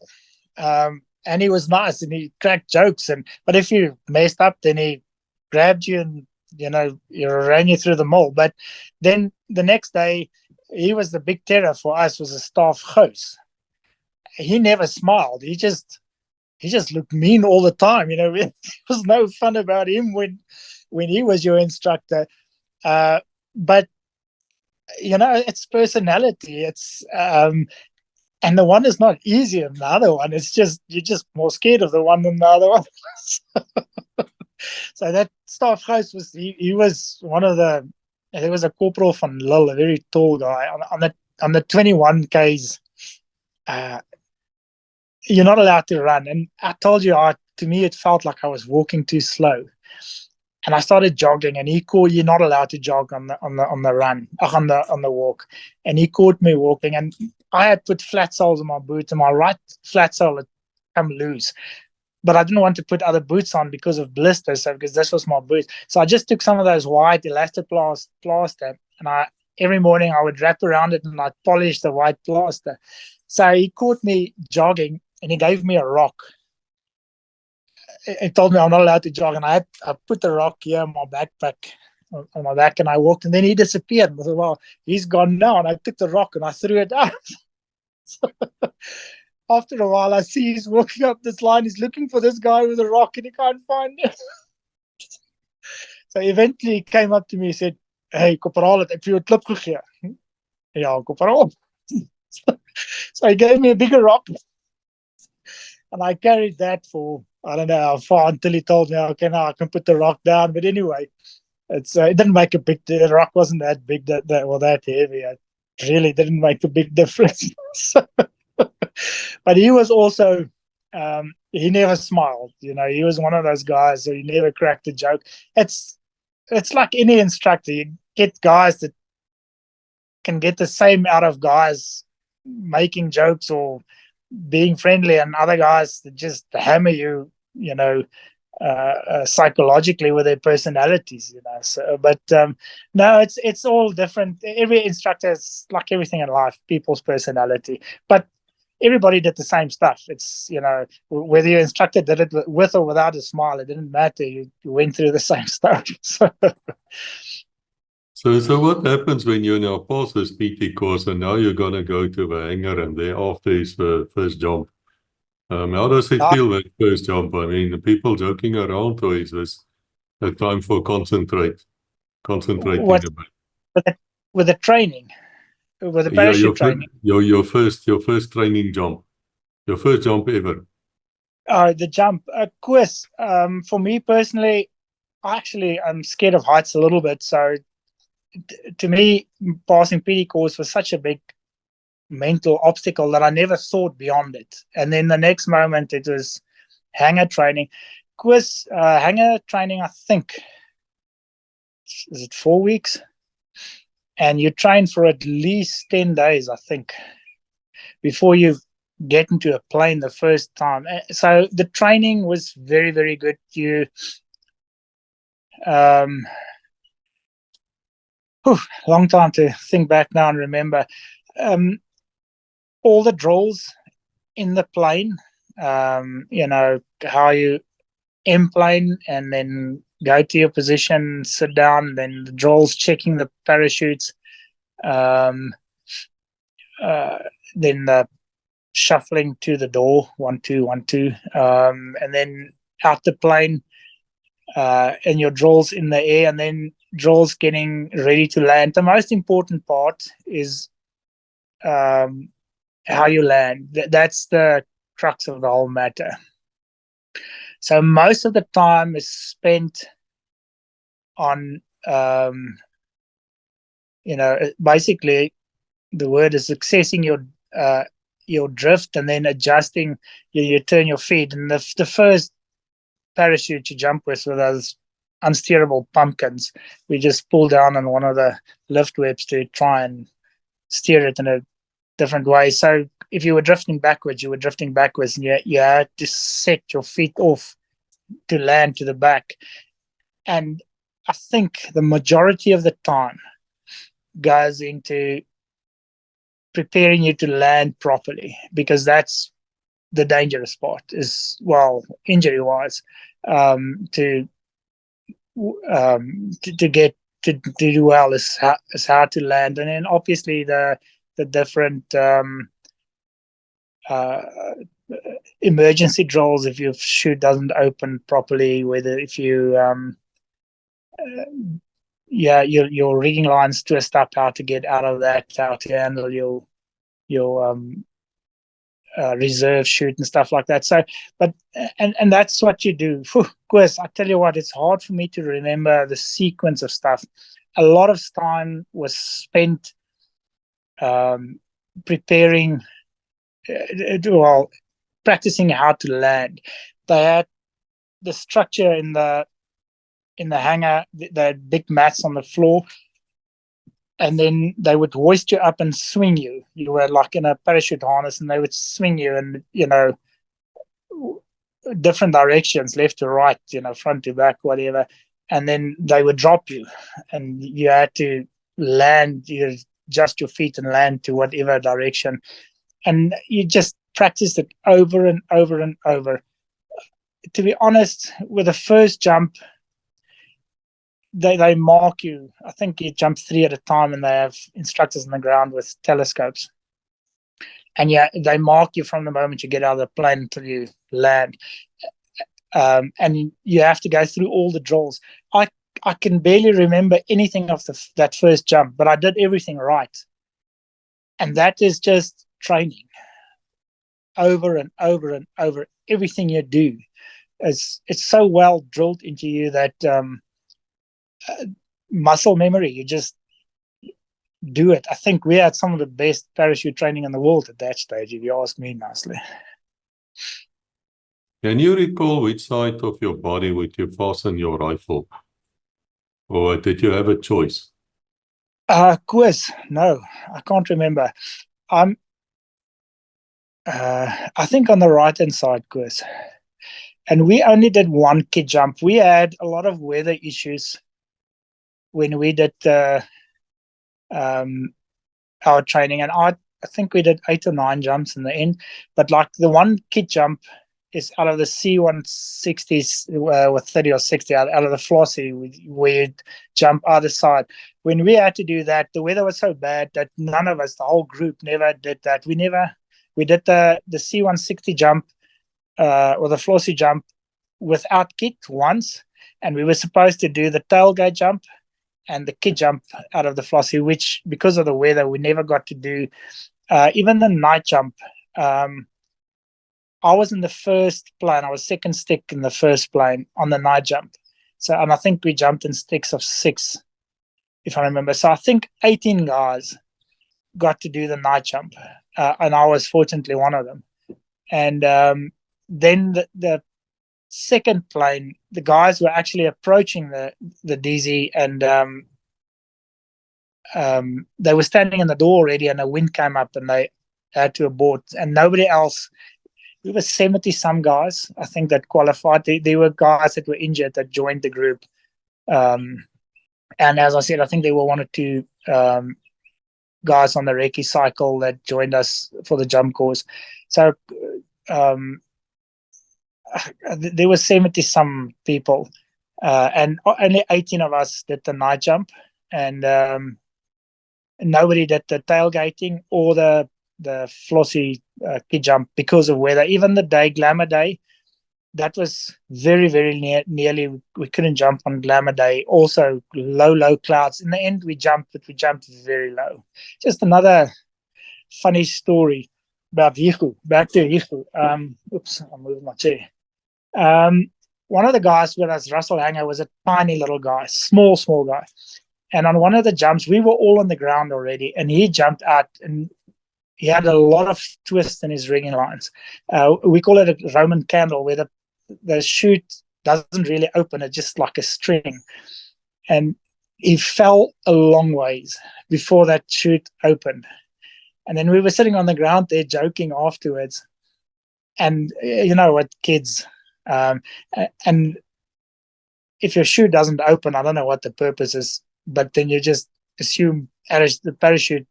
And he was nice and he cracked jokes. But if you messed up, then he grabbed you and, he ran you through the mall. But then the next day, he was the big terror for us, was a staff Koos. He never smiled. He just looked mean all the time. There was no fun about him when he was your instructor. But it's personality. It's and the one is not easier than the other one. It's just you're just more scared of the one than the other one. So that staff host he was one of the. There was a corporal from Lille, a very tall guy on the 21Ks. You're not allowed to run, and I told you, to me it felt like I was walking too slow. And I started jogging, and he called, "You're not allowed to jog on the run, on the walk." And he caught me walking, and I had put flat soles on my boots, and my right flat sole had come loose. But I didn't want to put other boots on because of blisters, so because this was my boot. So I just took some of those white elastoplast plaster, and every morning I would wrap around it and I'd polish the white plaster. So he caught me jogging, and he gave me a rock. He told me I'm not allowed to jog, and I put the rock here in my backpack on my back, and I walked, and then he disappeared. I said, "Well, he's gone now," and I took the rock and I threw it out. So, after a while, I see he's walking up this line. He's looking for this guy with a rock, and he can't find him. So eventually, he came up to me and said, "Hey, Corporal, het ek vir jou 'n klip gegee?" "Ja, Corporal." So he gave me a bigger rock, and I carried that for I don't know how far until he told me, "Okay, now I can put the rock down." But anyway, it didn't make a big. The rock wasn't that big, that heavy. It really didn't make a big difference. But he was also, he never smiled. He was one of those guys, so he never cracked a joke. It's like any instructor. You get guys that can get the same out of guys making jokes or being friendly, and other guys that just hammer you, psychologically with their personalities, So, but no, it's all different. Every instructor is like everything in life, people's personality. But everybody did the same stuff. It's whether your instructor did it with or without a smile, it didn't matter. You went through the same stuff. So what happens when you now pass this PT course and now you're going to go to the hangar and thereafter is the first jump? How does it feel, that first jump? I mean, the people joking around, or is this a time for concentrating a bit? With the training, with the parachute training. Your first training jump, your first jump ever. The jump, Koos. For me personally, I'm scared of heights a little bit. So to me, passing PT course was such a big mental obstacle that I never thought beyond it. And then the next moment it was hangar training. Koos, hangar training, I think, is it 4 weeks? And you train for at least 10 days, I think, before you get into a plane the first time. So the training was very, very good. Long time to think back now and remember. All the drills in the plane, how you M-plane and then go to your position, sit down, then the drills checking the parachutes, then the shuffling to the door, 1 2 1 2, and then out the plane, and your drills in the air, and then drills getting ready to land. The most important part is how you land. That's the crux of the whole matter. So most of the time is spent on, basically the word is accessing your drift and then adjusting. You turn your feet, and the first parachute you jump with those unsteerable pumpkins, we just pull down on one of the lift webs to try and steer it in a different way. So if you were drifting backwards, and you had to set your feet off to land to the back. And I think the majority of the time goes into preparing you to land properly, because that's the dangerous part, is, well, injury wise, to get to do well is how to land. And then obviously the different emergency drills if your chute doesn't open properly, whether if you your rigging lines twist up, how to get out of that, how to handle your reserve chute and stuff like that. So, but and that's what you do. Koos, I tell you what, it's hard for me to remember the sequence of stuff. A lot of time was spent preparing, practicing how to land. They had the structure in the hangar, the big mats on the floor, and then they would hoist you up and swing you. You were like in a parachute harness, and they would swing you in, different directions, left to right, front to back, whatever. And then they would drop you, and you had to land, you adjust your feet and land to whatever direction. And you just practice it over and over and over. To be honest, with the first jump, they mark you. I think you jump 3 at a time, and they have instructors on the ground with telescopes. And they mark you from the moment you get out of the plane until you land. And you have to go through all the drills. I can barely remember anything of that first jump, but I did everything right. And that is just training. Over and over and over. Everything you do, it's so well drilled into you that muscle memory, you just do it. I think we had some of the best parachute training in the world at that stage, if you ask me nicely. Can you recall which side of your body would you fasten your rifle? Or did you have a choice? Koos, no, I can't remember. I think on the right-hand side, Koos. And we only did one kid jump. We had a lot of weather issues when we did our training, and I think we did 8 or 9 jumps in the end. But like the one kid jump is out of the C160s with 30 or 60 out of the Flossie, where you jump either side. When we had to do that, the weather was so bad that none of us, the whole group, never did that. We did the C160 jump or the Flossie jump without kit once, and we were supposed to do the tailgate jump and the kit jump out of the Flossie, which, because of the weather, we never got to do. Even the night jump, I was in the first plane. I was second stick in the first plane on the night jump. So, and I think we jumped in sticks of 6, if I remember. So I think 18 guys got to do the night jump, and I was fortunately one of them. And then the second plane, the guys were actually approaching the DZ, and they were standing in the door already, and the wind came up, and they had to abort, and nobody else. We were 70-some guys, I think, that qualified. There were guys that were injured that joined the group. And as I said, I think there were 1 or 2 guys on the recce cycle that joined us for the jump course. So there were 70-some people, and only 18 of us did the night jump, and nobody did the tailgating or the Flossie kid jump because of weather. Even the day, Glamour Day, that was very, very nearly, we couldn't jump on Glamour Day. Also, low clouds. In the end, we jumped, but we jumped very low. Just another funny story. about Yichu, back to Yichu. Oops, I'm moving my chair. One of the guys with us, Russell Hanger, was a tiny little guy, small guy. And on one of the jumps, we were all on the ground already, and he jumped out, and he had a lot of twists in his rigging lines. We call it a Roman candle, where the chute doesn't really open, it's just like a string. And he fell a long ways before that chute opened. And then we were sitting on the ground there joking afterwards. And you know what, kids, and if your chute doesn't open, I don't know what the purpose is, but then you just assume the parachute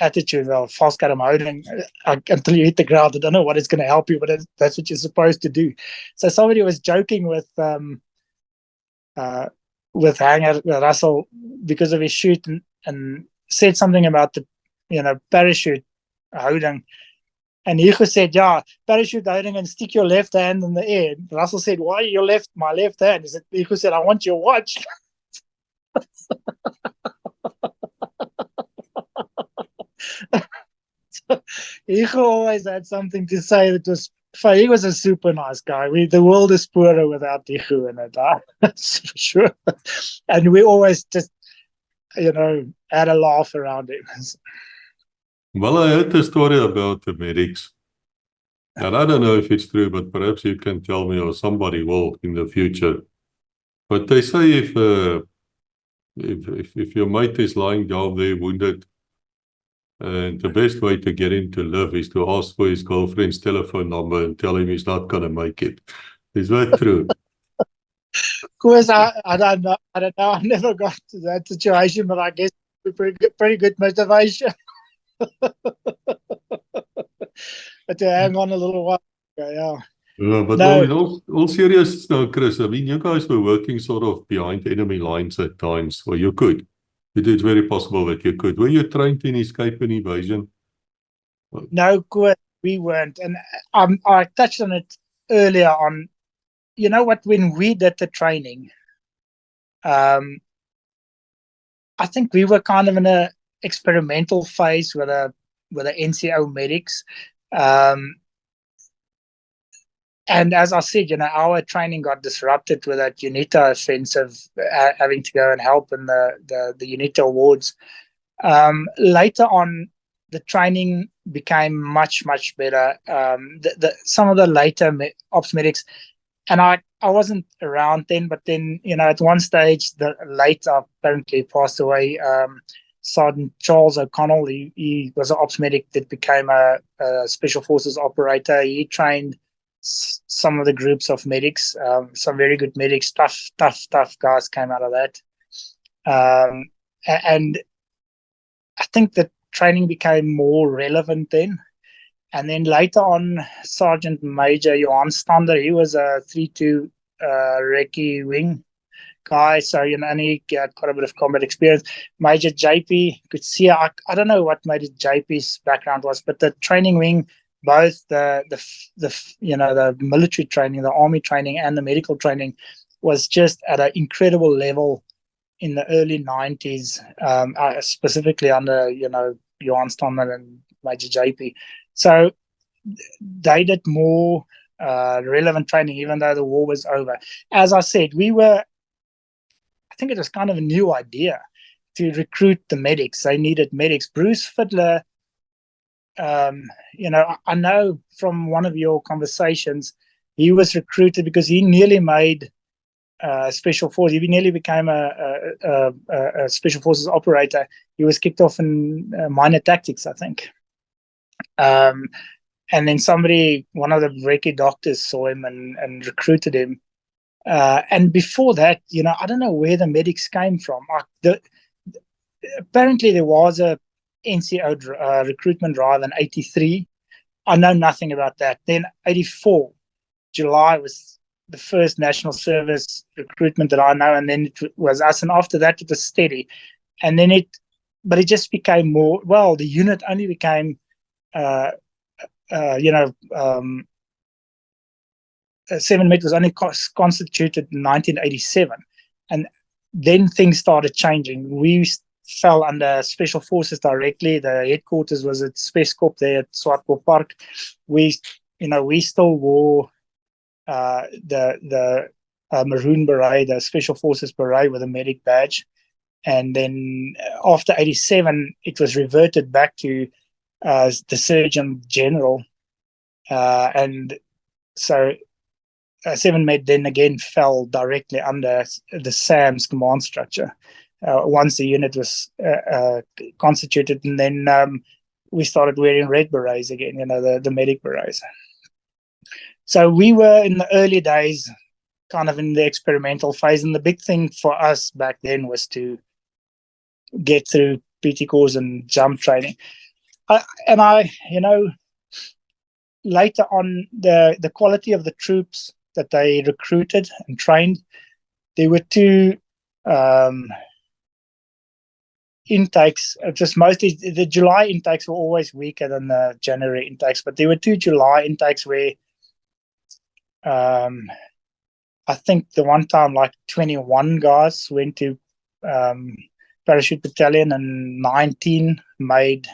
attitude of houding until you hit the ground. I don't know what it's going to help you, but that's what you're supposed to do. So somebody was joking with Hanger, Russell, because of his chute, and said something about the parachute houding. And Hugo said, yeah, parachute houding and stick your left hand in the air. And Russell said, why my left hand? Hugo said, I want your watch. Hugo always had something to say that was funny. He was a super nice guy. The world is poorer without Hugo in it. That's for sure. And we always just, had a laugh around him. Well, I heard the story about the medics. And I don't know if it's true, but perhaps you can tell me, or somebody will in the future. But they say if your mate is lying down there wounded, and the best way to get him to live is to ask for his girlfriend's telephone number and tell him he's not going to make it. Is that true? Koos, I don't know. I've never got to that situation, but I guess it's pretty good motivation. But to hang on a little while. Yeah. But No. all serious now, Chris, I mean, you guys were working sort of behind enemy lines at times, or you could. It's very possible that you could. Were you trained in escape and evasion? No, Koos, we weren't. And I touched on it earlier on. You know what, when we did the training, I think we were kind of in a experimental phase with the NCO medics. And as I said, our training got disrupted with that UNITA offensive, having to go and help in the UNITA awards. Later on, the training became much, much better. Some of the later ops medics, and I wasn't around then, but then, at one stage, the late apparently passed away, Sergeant Charles O'Connell. He was an ops medic that became a Special Forces operator. He trained some of the groups of medics, some very good medics, tough guys came out of that. And I think the training became more relevant then. And then later on, Sergeant Major Johan Stander, he was a 3-2 recce wing guy, so and he had quite a bit of combat experience. Major JP could see, I don't know what Major JP's background was, but the training wing, both the military training, the army training, and the medical training, was just at an incredible level in the early 90s, specifically under Johan Stander and Major JP. So they did more relevant training, even though the war was over. As I said, I think it was kind of a new idea to recruit the medics. They needed medics. Bruce Fiddler, I know from one of your conversations, he was recruited because he nearly made Special Forces. He nearly became a Special Forces operator. He was kicked off in minor tactics, I think. And then one of the recce doctors saw him and recruited him. And before that, I don't know where the medics came from. Apparently there was a NCO recruitment drive in 83. I know nothing about that. Then 84, July was the first national service recruitment that I know, and then it was us. And after that, it was steady. And then it just became more. Well, the unit only became, 7 Met was only constituted in 1987, and then things started changing. We fell under Special Forces directly. The headquarters was at Spes there at Swartkoop Park. We still wore the maroon beret, the Special Forces beret with a medic badge. And then after 87, it was reverted back to the Surgeon General. And so 7 Med then again fell directly under the SAM's command structure once the unit was constituted. And then we started wearing red berets again, the medic berets. So we were in the early days kind of in the experimental phase. And the big thing for us back then was to get through PT course and jump training. Later on, the quality of the troops that they recruited and trained, there were 2 intakes. Just mostly the July intakes were always weaker than the January intakes, but there were 2 July intakes where I think the one time like 21 guys went to parachute battalion and 19 made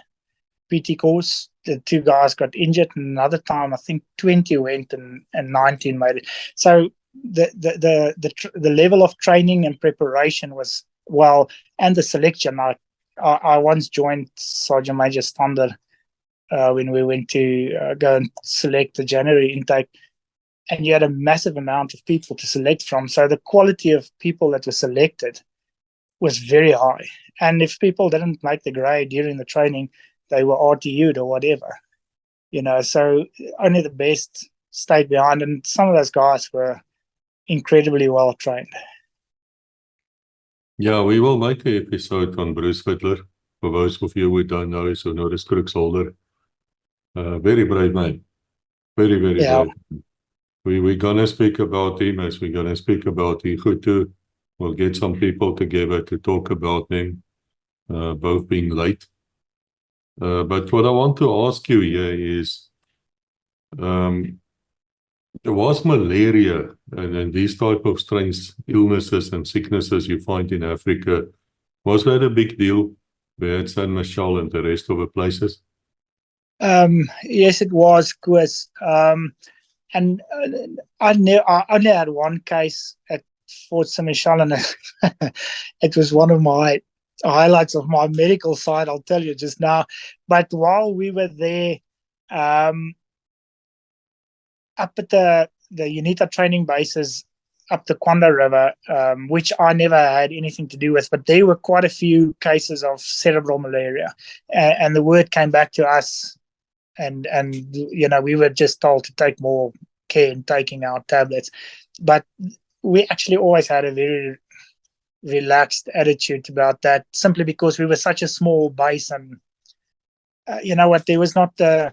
PT course. The 2 guys got injured, and another time I think 20 went and 19 made it. So the level of training and preparation was well, and the selection. I once joined Sergeant Major Stander when we went to go and select the January intake, and you had a massive amount of people to select from. So the quality of people that were selected was very high. And if people didn't make the grade during the training, they were RTU'd or whatever. So only the best stayed behind, and some of those guys were incredibly well trained. Yeah, we will make an episode on Bruce Fiddler. For those of you who don't know, he's a Norris Crook soldier. Very brave man. Very, very brave. We're going to speak about him as we're going to speak about Igu too. We'll get some people together to talk about them, both being late. But what I want to ask you here is, was malaria and these type of strange illnesses and sicknesses you find in Africa, was that a big deal there at Saint Michel and the rest of the places? Yes, it was, Koos. And I only had one case at Fort Saint Michel, and it was one of my highlights of my medical side, I'll tell you just now. But while we were there, up at the UNITA training bases up the Kwanda River, which I never had anything to do with, but there were quite a few cases of cerebral malaria, and the word came back to us, and we were just told to take more care in taking our tablets. But we actually always had a very relaxed attitude about that, simply because we were such a small base, and there was not the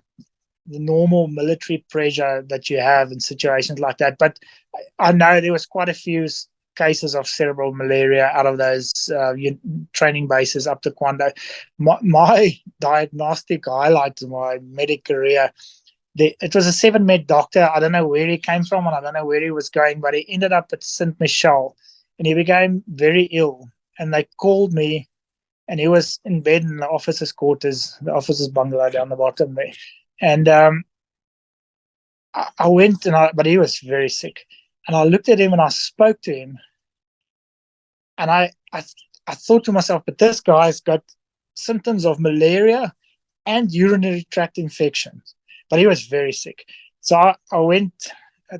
normal military pressure that you have in situations like that. But I know there was quite a few cases of cerebral malaria out of those training bases up to Kwanda. My diagnostic highlight of my medic career, it was a 7 Med doctor. I don't know where he came from and I don't know where he was going, but he ended up at St. Michel and he became very ill. And they called me, and he was in bed in the officers' quarters, the officers' bungalow down the bottom there. And I went, but he was very sick. And I looked at him and I spoke to him. And I thought to myself, but this guy's got symptoms of malaria and urinary tract infections. But he was very sick. So I went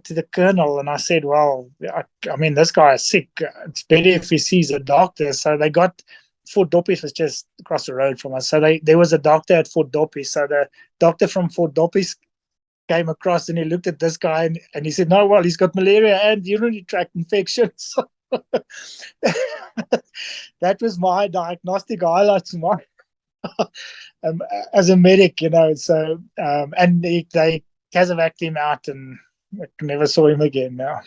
to the colonel and I said, well, I mean, this guy is sick. It's better if he sees a doctor. So they got, Fort Doppies was just across the road from us. So there was a doctor at Fort Doppies. So the doctor from Fort Doppies came across and he looked at this guy and he said, no, well, he's got malaria and urinary tract infections. That was my diagnostic highlights as a medic, So and they casevaced him out, and I never saw him again now.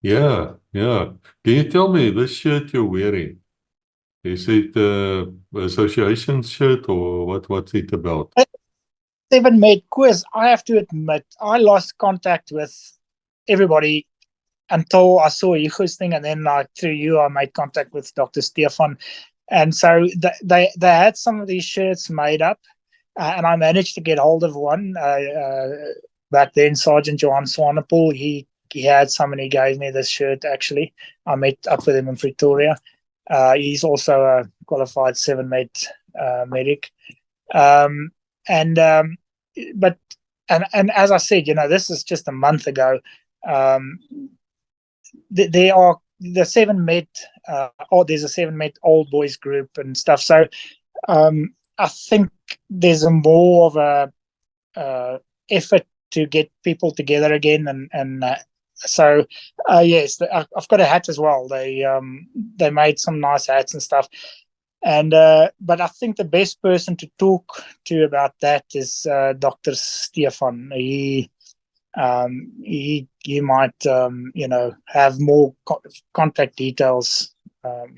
Yeah. Can you tell me, this shirt you're wearing, is it association shirt or what's it about? 7 Med Koos, I have to admit, I lost contact with everybody until I saw Hugo's thing, and then through you, I made contact with Dr. Stefan, and so they had some of these shirts made up, and I managed to get hold of one. Back then, Sergeant Johan Swanepoel, he had some, and he gave me this shirt. Actually, I met up with him in Pretoria. He's also a qualified 7-med medic, but as I said, this is just a month ago. There are the 7-med, there's a 7-med old boys group and stuff. So I think there's a more of a effort to get people together again, and so yes, I've got a hat as well. They made some nice hats and stuff, and but I think the best person to talk to about that is Dr. Stefan. He might have more contact details of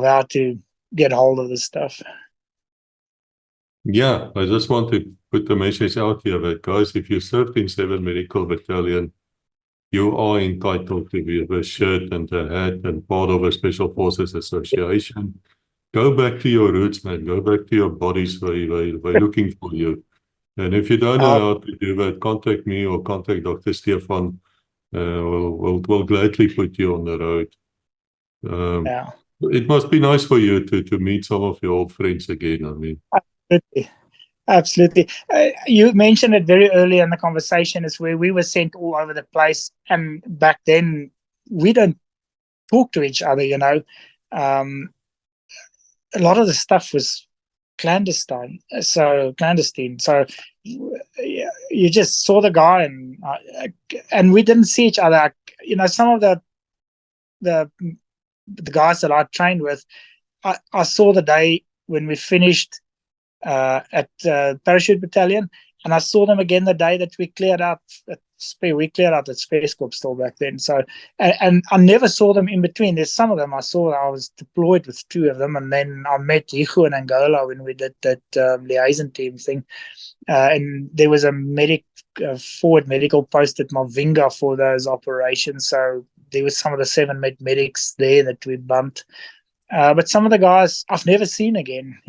how to get hold of this stuff. Yeah, I just want to put the message out here that, guys, if you served in 7 Medical Battalion, you are entitled to have a shirt and a hat and part of a Special Forces Association. Go back to your roots, man. Go back to your bodies where they're looking for you. And if you don't know how to do that, contact me or contact Dr. Stefan. We'll gladly put you on the road. Yeah. It must be nice for you to meet some of your old friends again. I mean, absolutely. You mentioned it very early in the conversation, is where we were sent all over the place, and back then we don't talk to each other. A lot of the stuff was clandestine. So you just saw the guy, and we didn't see each other. Some of the guys that I trained with, I saw the day when we finished at Parachute Battalion, and I saw them again the day that we cleared out at Spes. We cleared out at Spes still back then. So, and I never saw them in between. There's some of them I saw. I was deployed with 2 of them, and then I met Hugo in Angola when we did that liaison team thing. And there was a forward medical post at Malvinga for those operations. So there was some of the 7-med medics there that we bumped. But some of the guys I've never seen again.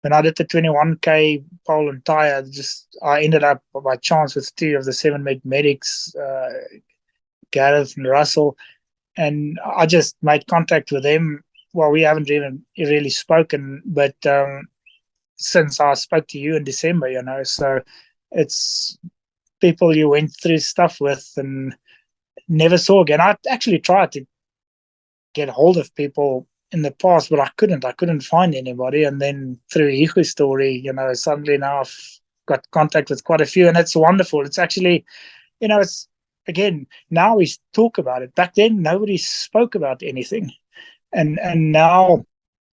When I did the 21K pole and tire, I ended up by chance with 2 of the 7-med medics, Gareth and Russell, and I just made contact with them. Well, we haven't even really spoken, but since I spoke to you in December, so it's people you went through stuff with and never saw again. I actually tried to get hold of people in the past, but I couldn't find anybody. And then through Hugo's story, suddenly now I've got contact with quite a few, and it's wonderful. It's actually, it's, again, now we talk about it. Back then, nobody spoke about anything. And now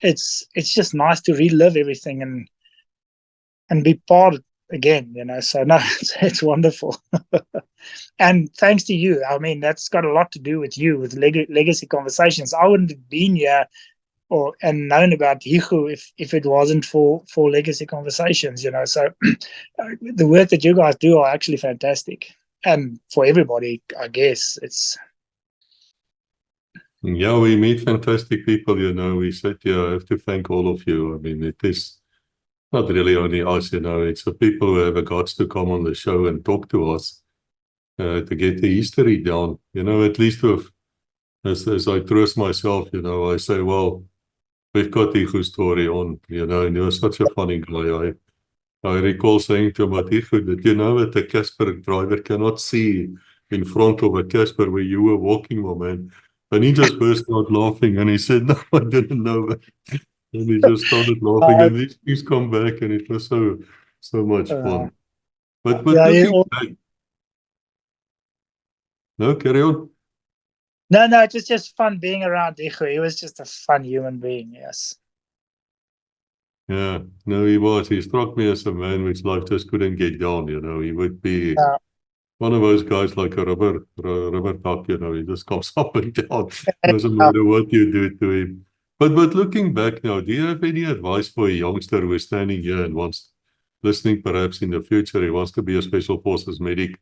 it's just nice to relive everything and be part of it again, so no, it's wonderful. And thanks to you, I mean, that's got a lot to do with you, with Legacy Conversations. I wouldn't have been here and known about Hugo if it wasn't for Legacy Conversations, so the work that you guys do are actually fantastic, and for everybody, I guess. Yeah, we meet fantastic people, we said, I have to thank all of you. I mean, it is not really only us, it's the people who have the guts to come on the show and talk to us, to get the history down, at least as I trust myself, I say, well, we've got Hugo's story on, and you're such a funny guy. I recall saying to him, but Hugo, did you know that a Casper driver cannot see in front of a Casper where you were walking, my man? And he just burst out laughing, and he said, no, I didn't know that. And he just started laughing, and these things come back, and it was so much fun. But yeah, looking back, no, carry on. No, it was just fun being around Hugo. He was just a fun human being, yes. Yeah, no, he was. He struck me as a man which life just couldn't get down, He would be one of those guys like a rubber duck, He just comes up and down. Doesn't matter what you do to him. But looking back now, do you have any advice for a youngster who is standing here and wants, listening perhaps in the future, he wants to be a Special Forces medic?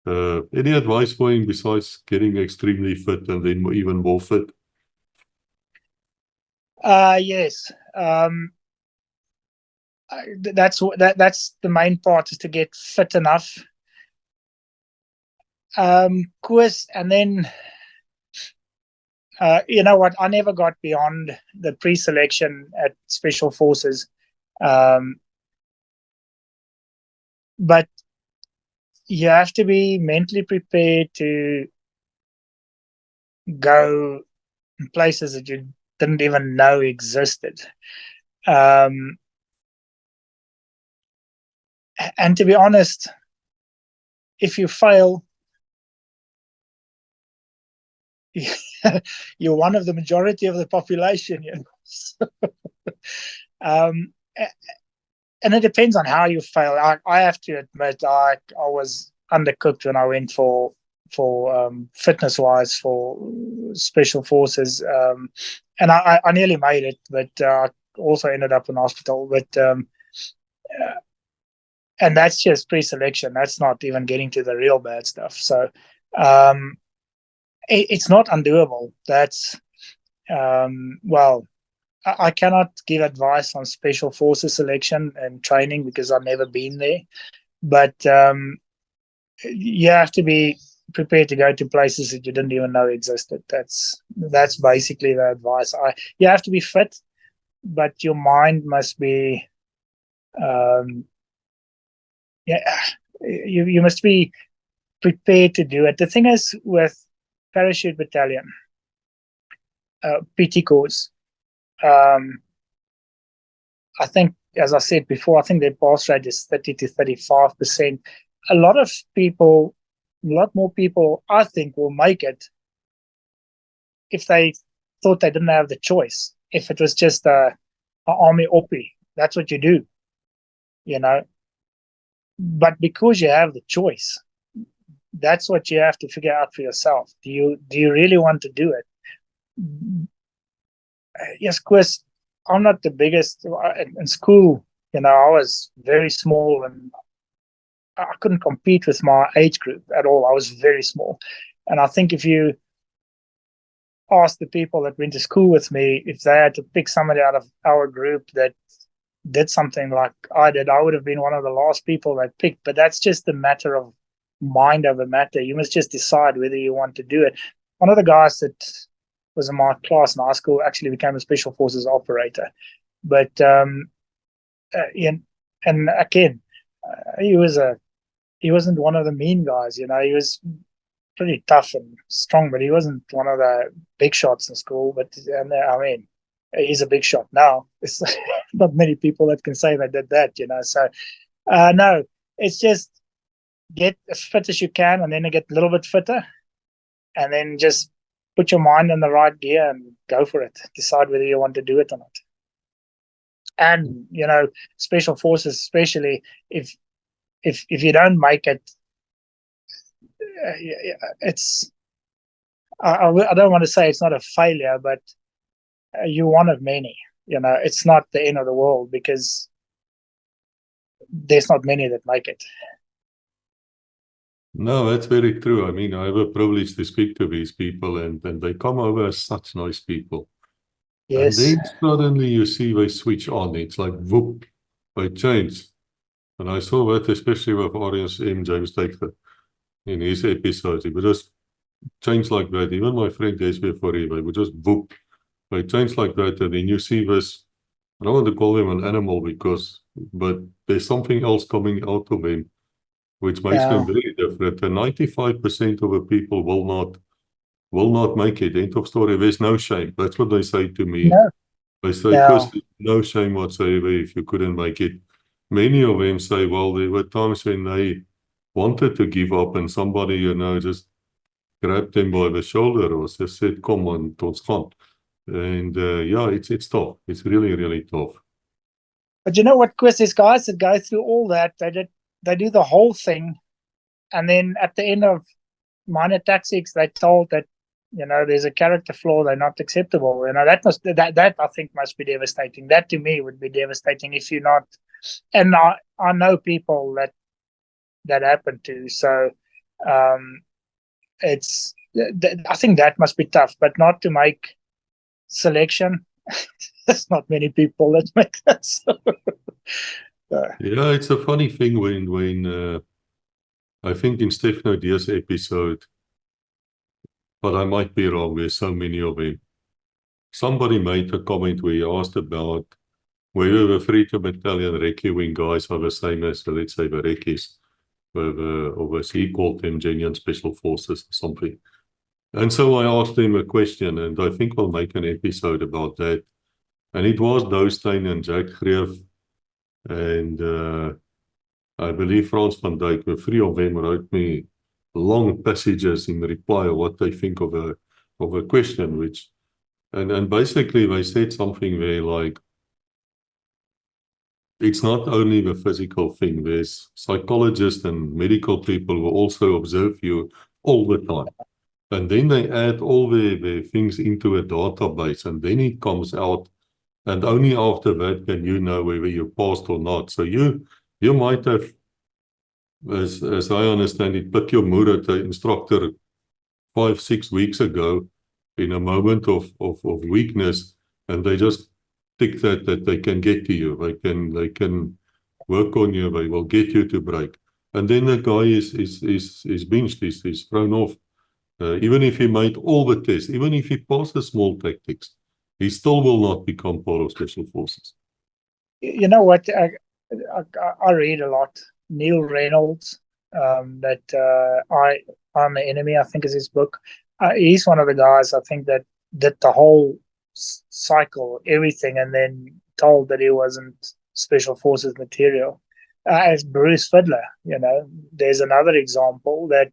Any advice for him besides getting extremely fit and then even more fit? Yes. That's the main part, is to get fit enough. Koos, and then you know what? I never got beyond the pre-selection at Special Forces, but you have to be mentally prepared to go places that you didn't even know existed. And to be honest, if you fail, you're one of the majority of the population, you know. And it depends on how you fail. I have to admit, I was undercooked when I went for fitness wise for Special Forces, and I nearly made it, but I also ended up in hospital. But and that's just pre-selection. That's not even getting to the real bad stuff. So it's not undoable. That's well, I cannot give advice on Special Forces selection and training because I've never been there. But you have to be prepared to go to places that you didn't even know existed. That's basically the advice. You have to be fit, but your mind must be you must be prepared to do it. The thing is with Parachute Battalion, PT Koos, I think, as I said before, I think their pass rate is 30 to 35%. A lot more people, I think, will make it if they thought they didn't have the choice. If it was just a army oppie, that's what you do, you know. But because you have the choice, that's what you have to figure out for yourself. Do you really want to do it? Yes, Chris, I'm not the biggest in school. You know, I was very small and I couldn't compete with my age group at all. I was very small. And I think if you ask the people that went to school with me, if they had to pick somebody out of our group that did something like I did, I would have been one of the last people they picked. But that's just a matter of mind over matter. You must just decide whether you want to do it. One of the guys that was in my class in high school actually became a Special Forces operator. But and again, he wasn't one of the mean guys, you know. He was pretty tough and strong, but he wasn't one of the big shots in school. But I mean, he's a big shot now. It's not many people that can say they did that, you know. So no, it's just get as fit as you can, and then get a little bit fitter, and then just put your mind in the right gear and go for it. Decide whether you want to do it or not. And you know, Special Forces, especially if you don't make it, it's I don't want to say it's not a failure, but you're one of many. You know, it's not the end of the world because there's not many that make it. No, that's very true. I mean, I have a privilege to speak to these people, and they come over as such nice people. Yes. And then suddenly you see they switch on. It's like, whoop, they change. And I saw that especially with audience James Taker in his episodes. He would just change like that. Even my friend SB Forever, they would just whoop. They change like that, and then you see this, I don't want to call them an animal but there's something else coming out of them, which makes them very different. And 95% of the people will not make it. End of story. There's no shame. That's what they say to me. No. They say, Chris, no shame whatsoever if you couldn't make it. Many of them say, well, there were times when they wanted to give up and somebody, you know, just grabbed them by the shoulder or just said, come on, ons gaan. And yeah, it's tough. It's really, really tough. But you know what, Chris, these guys that go through all that, they do the whole thing, and then at the end of minor tactics, they're told that, you know, there's a character flaw, they're not acceptable. You know, that I think must be devastating. That to me would be devastating if you're not. And I know people that happened to. So It's I think that must be tough, but not to make selection. There's not many people that make that. So, Yeah, it's a funny thing when I think in Stefan Rawlins' episode, but I might be wrong, there's so many of them. Somebody made a comment where he asked about whether the 3-2 battalion recce wing guys are the same as, let's say, the recce's, or as he called them, genuine special forces or something. And so I asked him a question, and I think we'll make an episode about that. And it was Doustein and Jack Greef, and I believe Frans van Dijk, the three of them wrote me long passages in reply of what they think of a question, which, and basically they said something there like, it's not only the physical thing, there's psychologists and medical people who also observe you all the time. And then they add all the things into a database, and then it comes out, and only after that can you know whether you passed or not. So you might have, as I understand it, put your mood at the instructor 5-6 weeks ago in a moment of weakness, and they just think that they can get to you. They can work on you. They will get you to break. And then the guy is benched, is thrown off. Even if he made all the tests, even if he passes small tactics, he still will not become part of special forces. you know what? I read a lot. Neil Reynolds, that I'm the Enemy, I think is his book. He's one of the guys I think that did the whole cycle, everything, and then told that he wasn't special forces material. As Bruce Fiddler, there's another example that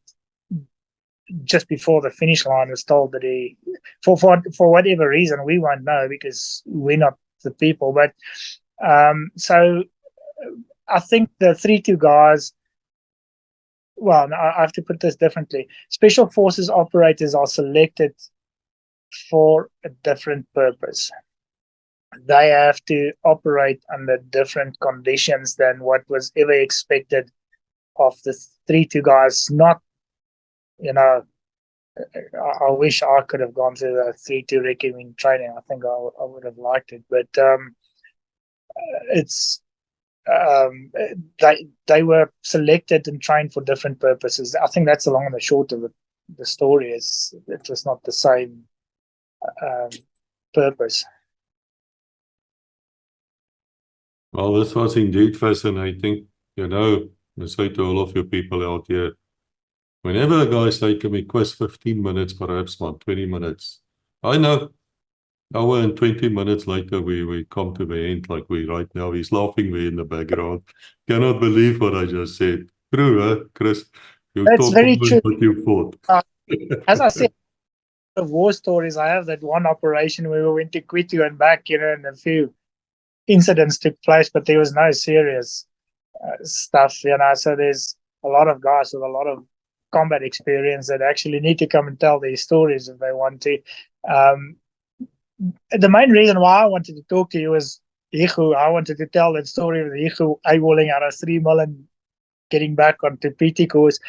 just before the finish line was told that he, for whatever reason, we won't know because we're not the people. But so I think the 3-2 guys, well, no, I have to put this differently. Special forces operators are selected for a different purpose. They have to operate under different conditions than what was ever expected of the 3-2 guys. Not, I wish I could have gone through the 3-2 recce training. I think I would have liked it, but it's they were selected and trained for different purposes. I think that's the long and the short of it. The story is it was not the same purpose. Well, this was indeed fascinating. I say to all of you people out here, whenever a guy say to me, quiz 15 minutes, perhaps not 20 minutes. I know, hour and 20 minutes later, we come to the end like we right now. He's laughing there in the background. Cannot believe what I just said. True, huh, Chris? That's very true. What you thought. As I said, of war stories, I have that one operation where we went to Kwitu and back, and a few incidents took place, but there was no serious stuff, so there's a lot of guys with a lot of combat experience that actually need to come and tell these stories if they want to. The main reason why I wanted to talk to you was Ihu. I wanted to tell that story of the Ihu eyeballing out of 3 mil and getting back onto PT Koos.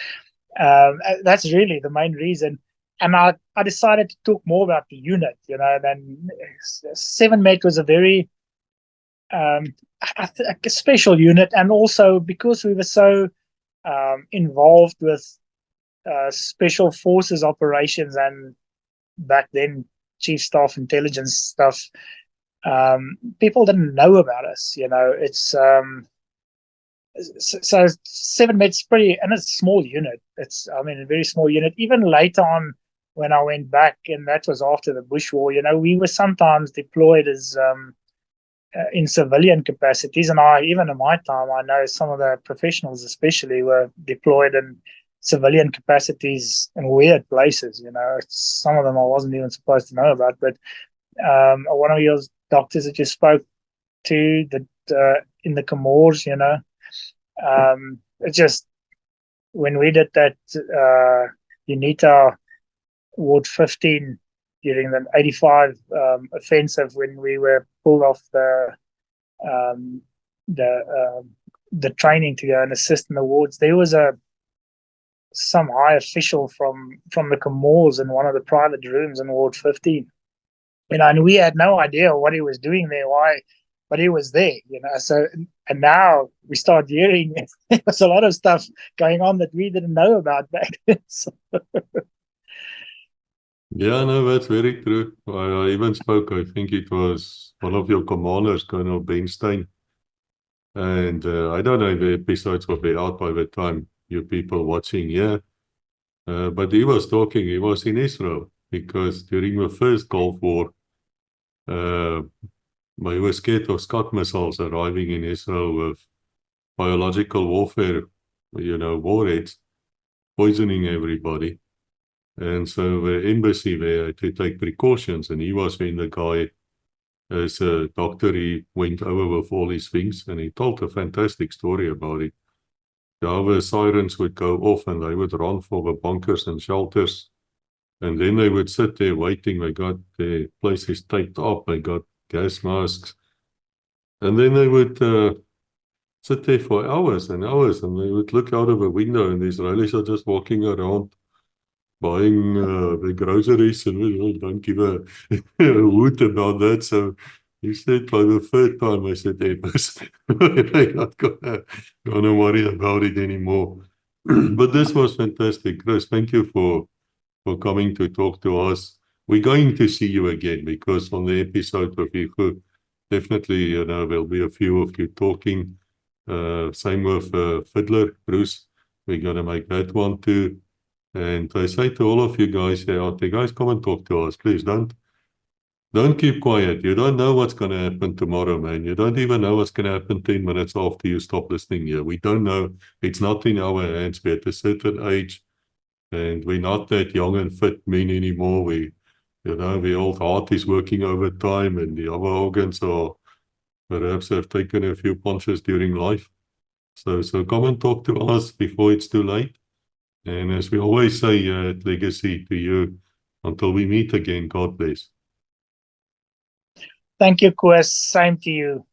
That's really the main reason. And I decided to talk more about the unit, then 7 Met was a very a special unit, and also because we were so involved with special forces operations and back then chief staff intelligence stuff, people didn't know about us. It's so 7 Met's pretty, and it's a small unit. It's a very small unit. Even later on, when I went back, and that was after the Bush War, we were sometimes deployed as in civilian capacities, and even in my time, I know some of the professionals especially were deployed in civilian capacities in weird places. Some of them I wasn't even supposed to know about, but one of your doctors that you spoke to that in the Comores, it's just when we did that UNITA Ward 15 during the 85 offensive, when we were pulled off the training to go and assist in the wards, there was a some high official from the Comores in one of the private rooms in Ward 15. And we had no idea what he was doing there, why, but he was there, So, and now we start hearing there's a lot of stuff going on that we didn't know about back then. So. Yeah, no, that's very true. I even spoke, I think it was one of your commanders, Colonel Benstein. And I don't know if the episodes will be out by the time you people watching here. But he was talking, he was in Israel, because during the first Gulf War, he was scared of Scud missiles arriving in Israel with biological warfare, warheads, poisoning everybody. And so the embassy there had to take precautions, and he was when the guy, as a doctor, he went over with all these things, and he told a fantastic story about it. How the sirens would go off, and they would run for the bunkers and shelters, and then they would sit there waiting. They got their places taped up, they got gas masks, and then they would sit there for hours and hours, and they would look out of a window, and the Israelis are just walking around buying the groceries, and we don't give a hoot about that. So he said by the third time, I said, hey, they're not gonna worry about it anymore. But this was fantastic. Chris, thank you for coming to talk to us. We're going to see you again, because on the episode of Ihu, definitely, there'll be a few of you talking. Same with Fiddler, Bruce. We're going to make that one too. And I say to all of you guys here out there, guys, come and talk to us. Please don't keep quiet. You don't know what's going to happen tomorrow, man. You don't even know what's going to happen 10 minutes after you stop listening here. We don't know. It's not in our hands. We're at a certain age, and we're not that young and fit men anymore. The old heart is working overtime, and the other organs are perhaps have taken a few punches during life. So come and talk to us before it's too late. And as we always say at Legacy, to you, until we meet again, God bless. Thank you, Koos. Same to you.